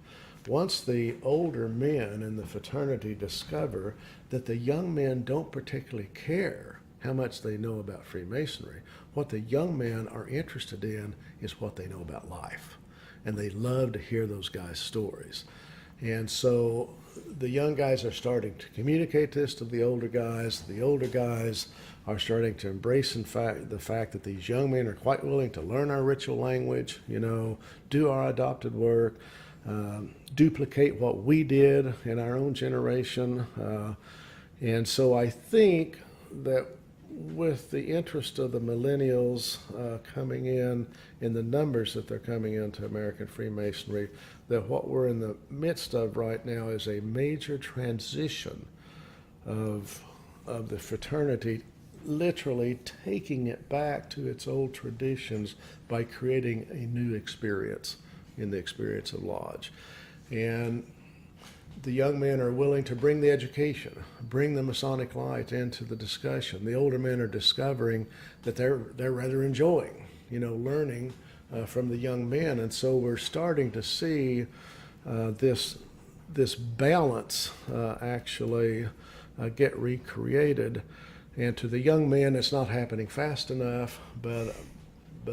Once the older men in the fraternity discover that the young men don't particularly care how much they know about Freemasonry, what the young men are interested in is what they know about life. And they love to hear those guys' stories. And so the young guys are starting to communicate this to the older guys. The older guys are starting to embrace the fact that these young men are quite willing to learn our ritual language, do our adopted work, duplicate what we did in our own generation. And so I think that with the interest of the millennials coming in the numbers that they're coming into American Freemasonry, that what we're in the midst of right now is a major transition of the fraternity literally taking it back to its old traditions by creating a new experience in the experience of lodge. And the young men are willing to bring the education, bring the Masonic light into the discussion. The older men are discovering that they're rather enjoying, learning from the young men. And so we're starting to see this balance actually get recreated. And to the young men, it's not happening fast enough, but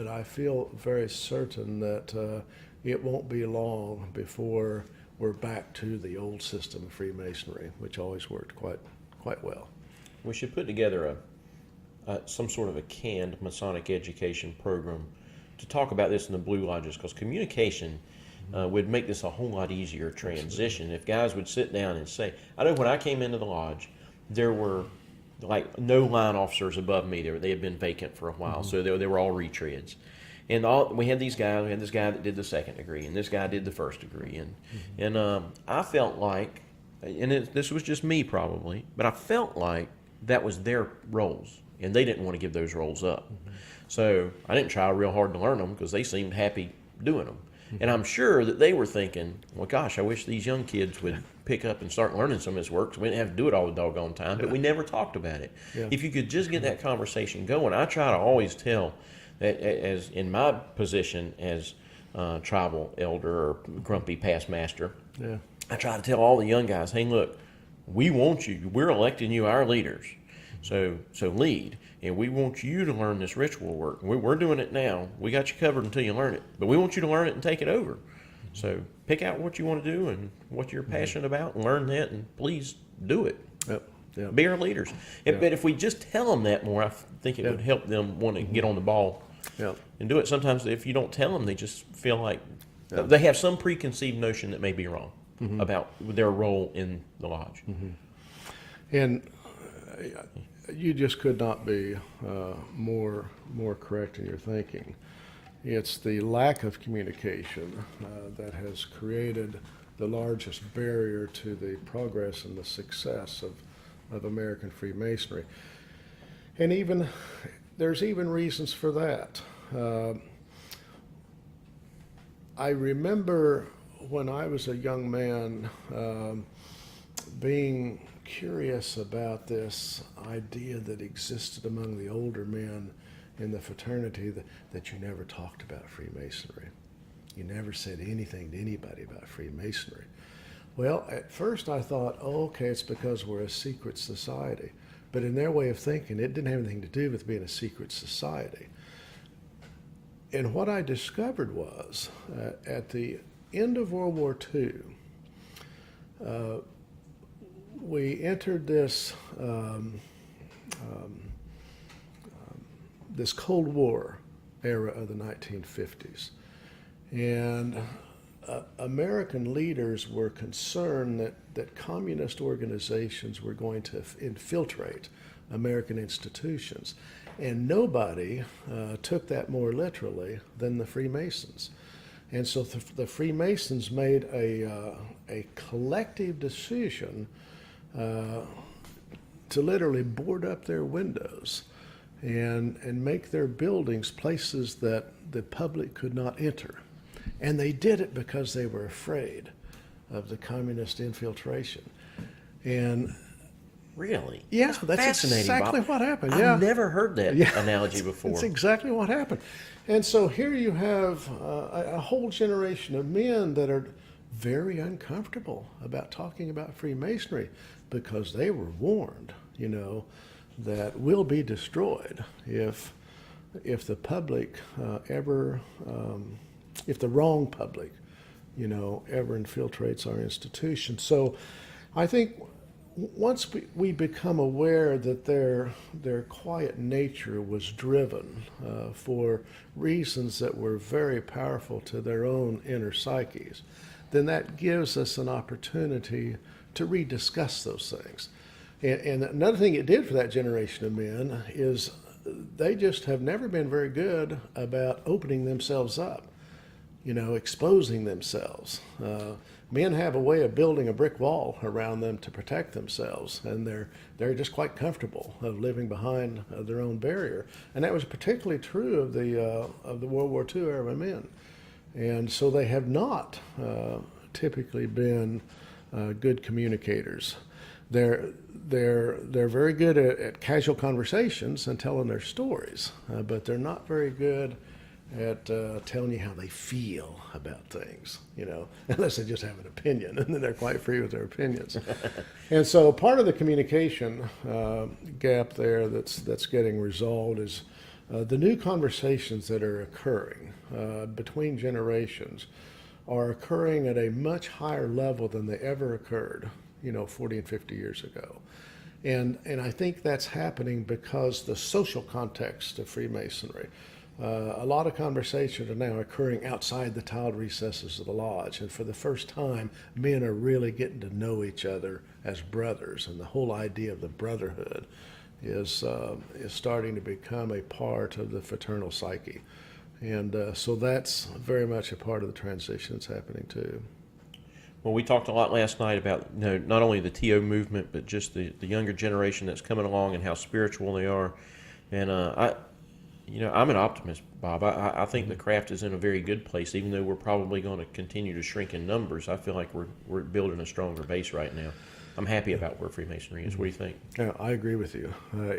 I feel very certain that it won't be long before we're back to the old system of Freemasonry, which always worked quite well. We should put together some sort of a canned Masonic education program to talk about this in the Blue Lodges, because communication would make this a whole lot easier transition. If guys would sit down and say, I know when I came into the lodge, there were like no line officers above me. They had been vacant for a while, so they were all retreads. And we had these guys. We had this guy that did the second degree, and this guy did the first degree. And I felt like, and this was just me probably, but I felt like that was their roles, and they didn't want to give those roles up. So I didn't try real hard to learn them because they seemed happy doing them. And I'm sure that they were thinking, well, gosh, I wish these young kids would pick up and start learning some of this work so we didn't have to do it all the doggone time. But we never talked about it. Yeah. If you could just get that conversation going, I try to always tell that, as in my position as tribal elder or grumpy past master, I try to tell all the young guys, hey, look, we want you. We're electing you our leaders. So lead, and we want you to learn this ritual work. We're doing it now. We got you covered until you learn it, but we want you to learn it and take it over. So pick out what you want to do and what you're passionate about, and learn that, and please do it. Yep. Be our leaders. But if we just tell them that more, I think it would help them want to get on the ball and do it. Sometimes if you don't tell them, they just feel like they have some preconceived notion that may be wrong about their role in the lodge. And you just could not be more correct in your thinking. It's the lack of communication that has created the largest barrier to the progress and the success of American Freemasonry. And there's even reasons for that. I remember when I was a young man being curious about this idea that existed among the older men in the fraternity that you never talked about Freemasonry. You never said anything to anybody about Freemasonry. Well, at first I thought, okay, it's because we're a secret society. But in their way of thinking, it didn't have anything to do with being a secret society. And what I discovered was, at the end of World War II, we entered this this Cold War era of the 1950s. And American leaders were concerned that communist organizations were going to infiltrate American institutions. And nobody took that more literally than the Freemasons. And so the Freemasons made a collective decision to literally board up their windows and make their buildings places that the public could not enter. And they did it because they were afraid of the communist infiltration. And really? yeah, that's that's fascinating, exactly Bob. what happened. I've never heard that analogy before. That's exactly what happened. And so here you have a whole generation of men that are very uncomfortable about talking about Freemasonry because they were warned, that we'll be destroyed if the public if the wrong public, ever infiltrates our institution. So I think once we become aware that their quiet nature was driven for reasons that were very powerful to their own inner psyches, then that gives us an opportunity to rediscuss those things. And another thing it did for that generation of men is they just have never been very good about opening themselves up, exposing themselves. Men have a way of building a brick wall around them to protect themselves, and they're just quite comfortable of living behind their own barrier. And that was particularly true of the World War II era men. And so they have not typically been good communicators. They're very good at casual conversations and telling their stories, but they're not very good at telling you how they feel about things, unless they just have an opinion, and then they're quite free with their opinions. And so part of the communication gap there that's getting resolved is the new conversations that are occurring between generations are occurring at a much higher level than they ever occurred, 40 and 50 years ago. And I think that's happening because the social context of Freemasonry. A lot of conversations are now occurring outside the tiled recesses of the lodge, and for the first time, men are really getting to know each other as brothers, and the whole idea of the brotherhood is starting to become a part of the fraternal psyche. And so that's very much a part of the transition that's happening too. Well, we talked a lot last night about not only the TO movement, but just the younger generation that's coming along and how spiritual they are. And I'm an optimist, Bob. I think the craft is in a very good place, even though we're probably going to continue to shrink in numbers. I feel like we're building a stronger base right now. I'm happy about where Freemasonry is. What do you think? Yeah, I agree with you.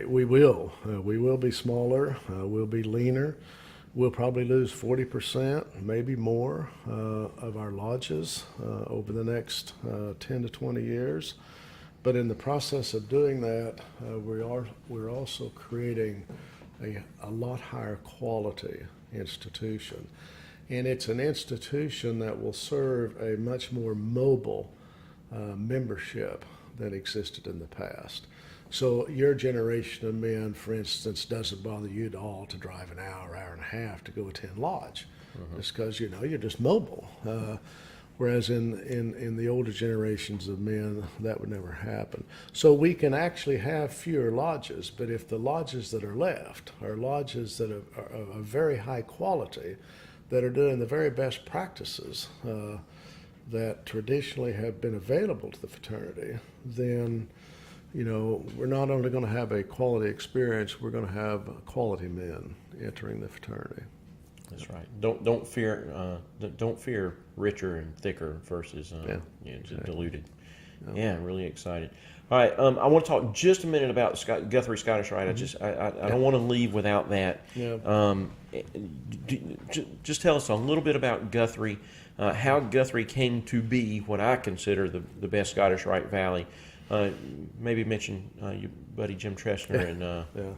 We will be smaller. We'll be leaner. We'll probably lose 40%, maybe more, of our lodges over the next 10 to 20 years. But in the process of doing that, we're also creating a lot higher quality institution. And it's an institution that will serve a much more mobile membership than existed in the past. So your generation of men, for instance, doesn't bother you at all to drive an hour and a half to go attend lodge, just because you're just mobile. Whereas in the older generations of men, that would never happen. So we can actually have fewer lodges, but if the lodges that are left are lodges that are of very high quality, that are doing the very best practices that traditionally have been available to the fraternity, then we're not only going to have a quality experience, we're going to have quality men entering the fraternity. That's right. Don't fear richer and thicker versus diluted. Yeah, really excited. All right, I want to talk just a minute about Guthrie Scottish Rite. I don't want to leave without that. Yeah. Just tell us a little bit about Guthrie, how Guthrie came to be what I consider the best Scottish Rite Valley. Maybe mention your buddy Jim Tressner, and Yeah.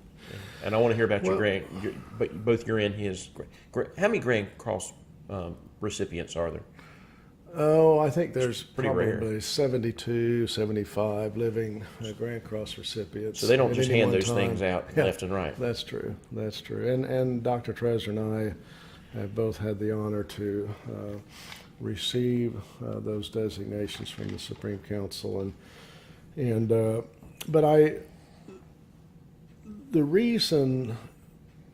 and I want to hear about Well- but both you're in his. How many Grand Cross recipients are there? Oh, I think there's pretty rare. probably 72, 75 living Grand Cross recipients. So they don't at just any hand one those time. things out Yeah, left and right. That's true. That's true. And Dr. Trezor and I have both had the honor to receive those designations from the Supreme Council, the reason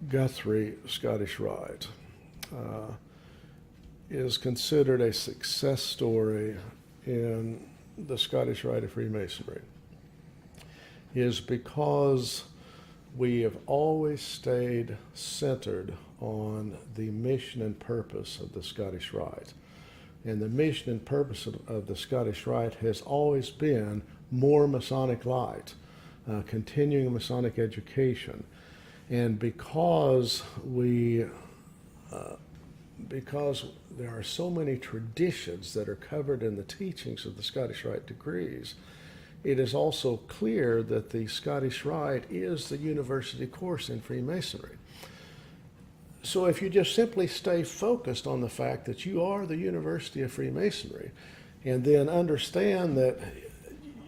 Guthrie Scottish Rite is considered a success story in the Scottish Rite of Freemasonry is because we have always stayed centered on the mission and purpose of the Scottish Rite. And the mission and purpose of the Scottish Rite has always been more Masonic light, continuing Masonic education. And because there are so many traditions that are covered in the teachings of the Scottish Rite degrees, it is also clear that the Scottish Rite is the university course in Freemasonry. So if you just simply stay focused on the fact that you are the University of Freemasonry, and then understand that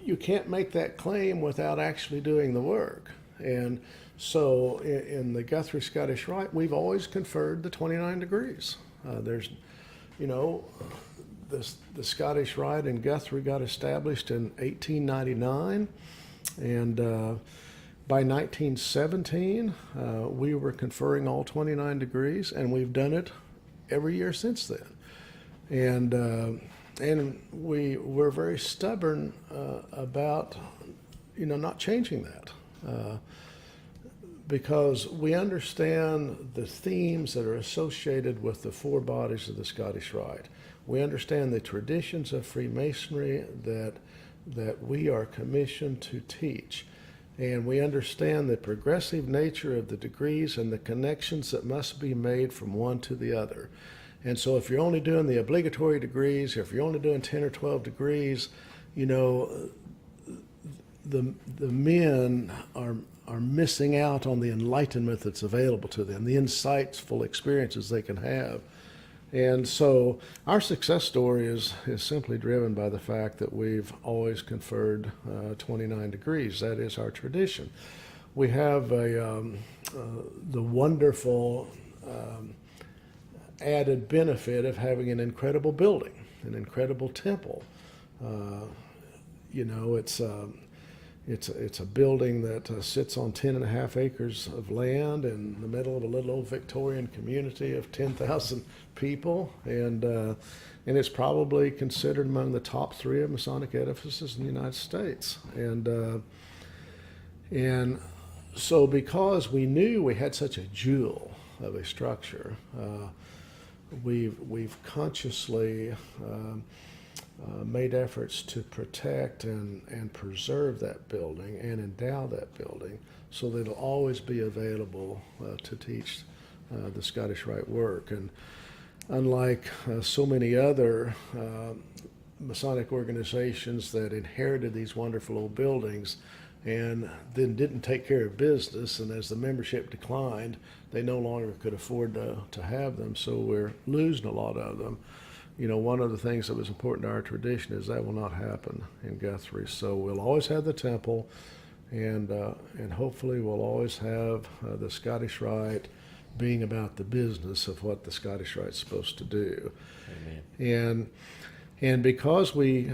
you can't make that claim without actually doing the work. And so in the Guthrie Scottish Rite, we've always conferred the 29 degrees. The Scottish Rite in Guthrie got established in 1899, and by 1917, we were conferring all 29 degrees, and we've done it every year since then. And we're very stubborn about, not changing that. Because we understand the themes that are associated with the four bodies of the Scottish Rite. We understand the traditions of Freemasonry that we are commissioned to teach. And we understand the progressive nature of the degrees and the connections that must be made from one to the other. And so if you're only doing the obligatory degrees, or if you're only doing 10 or 12 degrees, the men are missing out on the enlightenment that's available to them, the insightful experiences they can have. And so our success story is simply driven by the fact that we've always conferred 29 degrees. That is our tradition. We have the wonderful added benefit of having an incredible building, an incredible temple. It's a building that sits on 10.5 acres of land in the middle of a little old Victorian community of 10,000 people, and it's probably considered among the top 3 of Masonic edifices in the United States. And so because we knew we had such a jewel of a structure, we've consciously made efforts to protect and preserve that building and endow that building so that it'll always be available to teach the Scottish Rite work. And unlike so many other Masonic organizations that inherited these wonderful old buildings and then didn't take care of business, and as the membership declined, they no longer could afford to have them, so we're losing a lot of them. One of the things that was important to our tradition is that will not happen in Guthrie. So we'll always have the temple, and hopefully we'll always have the Scottish Rite being about the business of what the Scottish Rite's supposed to do. Amen. And because we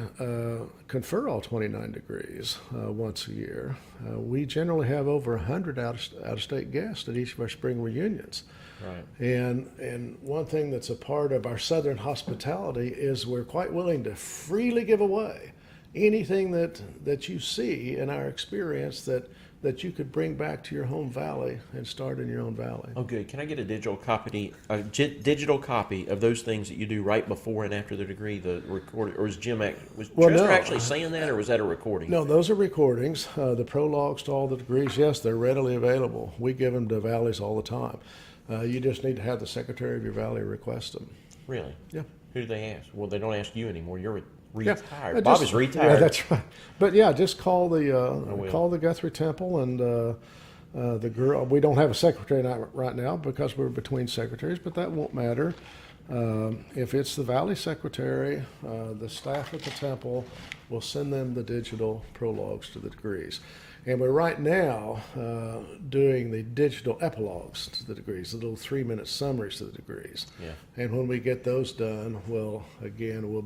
confer all 29 degrees once a year, we generally have over 100 out-of-state guests at each of our spring reunions. Right. And one thing that's a part of our Southern hospitality is we're quite willing to freely give away anything that you see in our experience that you could bring back to your home valley and start in your own valley. Oh, good. Can I get a digital copy of those things that you do right before and after the degree, the recording, or was Trezor actually saying that, or was that a recording? No, those are recordings. The prologues to all the degrees, yes, they're readily available. We give them to valleys all the time. You just need to have the secretary of your valley request them. Really? Yeah. Who do they ask? Well, they don't ask you anymore. You're Yeah, retired. Bob is retired. Yeah, that's right. But yeah, just call will. call the Guthrie Temple and the girl. We don't have a secretary right now because we're between secretaries, but that won't matter. If it's the Valley secretary, the staff at the temple will send them the digital prologues to the degrees. And we're right now doing the digital epilogues to the degrees, the little 3-minute summaries to the degrees. Yeah. And when we get those done, we'll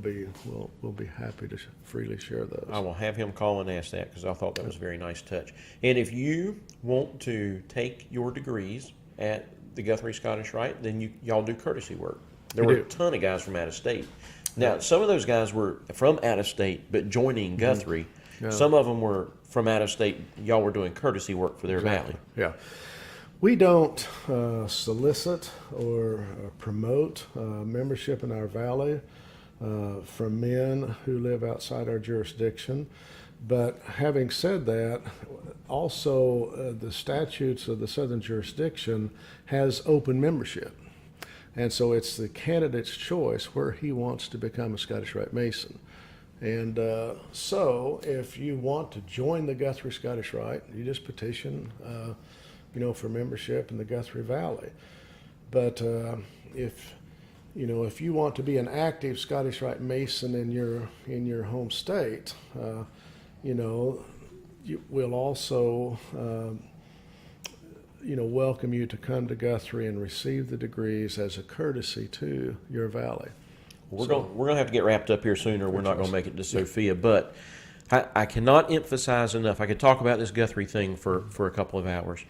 be happy to freely share those. I will have him call and ask that because I thought that was a very nice touch. And if you want to take your degrees at the Guthrie Scottish Rite, then y'all do courtesy work. There were a ton of guys from out of state. Now, some of those guys were from out of state, but joining Guthrie. Yeah. Some of them were from out of state. Y'all were doing courtesy work for their valley. Yeah. We don't solicit or promote membership in our valley from men who live outside our jurisdiction. But having said that, also the statutes of the Southern jurisdiction has open membership. And so it's the candidate's choice where he wants to become a Scottish Rite Mason. And so if you want to join the Guthrie Scottish Rite, you just petition, for membership in the Guthrie Valley. But if you want to be an active Scottish Rite Mason in your home state, we'll also welcome you to come to Guthrie and receive the degrees as a courtesy to your valley. We're going to have to get wrapped up here soon, or we're not going to make it to Sophia. But I cannot emphasize enough. I could talk about this Guthrie thing for a couple of hours.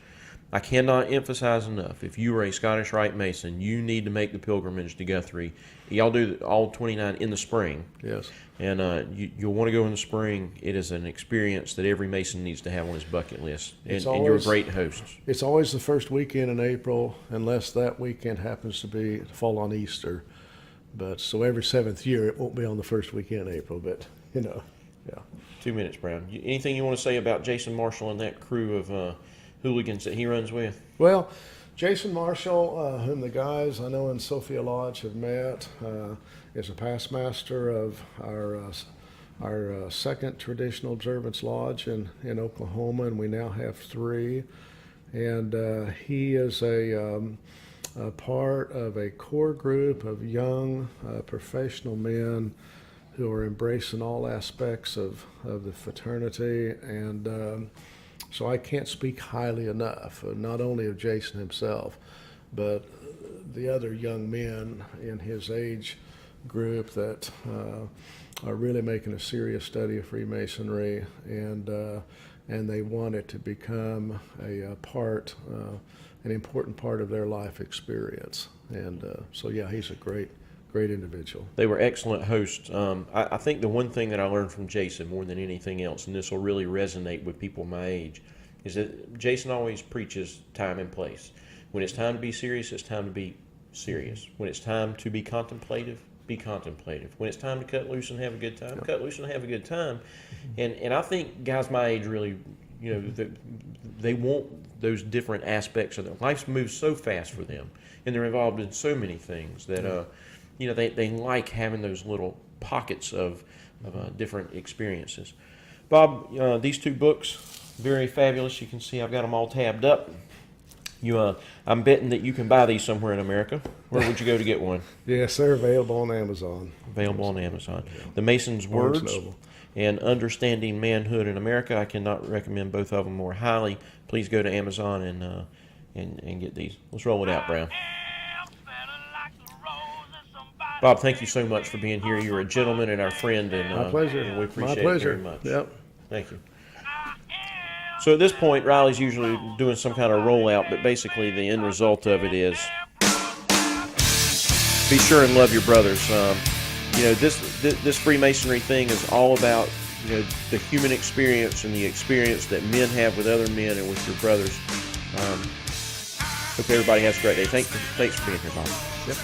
I cannot emphasize enough. If you are a Scottish Rite Mason, you need to make the pilgrimage to Guthrie. Y'all do all 29 in the spring. Yes. And you'll want to go in the spring. It is an experience that every Mason needs to have on his bucket list. And you're a great host. It's always the first weekend in April, unless that weekend happens to fall on Easter. But so every 7th year, it won't be on the first weekend in April. But yeah. 2 minutes, Brown. Anything you want to say about Jason Marshall and that crew of hooligans that he runs with? Well, Jason Marshall, whom the guys I know in Sophia Lodge have met, is a past master of our second traditional observance lodge in Oklahoma, and we now have 3. And he is a part of a core group of young professional men who are embracing all aspects of the fraternity. And so I can't speak highly enough, not only of Jason himself, but the other young men in his age group that are really making a serious study of Freemasonry, and they want it to become an important part of their life experience. And so, yeah, he's a great individual. They were excellent hosts. I think the one thing that I learned from Jason more than anything else, and this will really resonate with people my age, is that Jason always preaches time and place. When it's time to be serious, it's time to be serious. When it's time to be contemplative, be contemplative. When it's time to cut loose and have a good time, cut loose and have a good time. And I think guys my age really, they want those different aspects of their life. Moves so fast for them, and they're involved in so many things that they like having those little pockets of different experiences. Bob, these 2 books, very fabulous. You can see I've got them all tabbed up. I'm betting that you can buy these somewhere in America. Where would you go to get one? Yes, they're available on Amazon. Available on Amazon. The Mason's Words and Understanding Manhood in America. I cannot recommend both of them more highly. Please go to Amazon and get these. Let's roll it out, Brown. Bob, thank you so much for being here. You're a gentleman and our friend, and my pleasure. And we appreciate it very much. Yep. Thank you. So at this point, Riley's usually doing some kind of rollout, but basically the end result of it is be sure and love your brothers. This Freemasonry thing is all about the human experience and the experience that men have with other men and with your brothers. Hope everybody has a great day. Thanks for being here, Bob. Yep.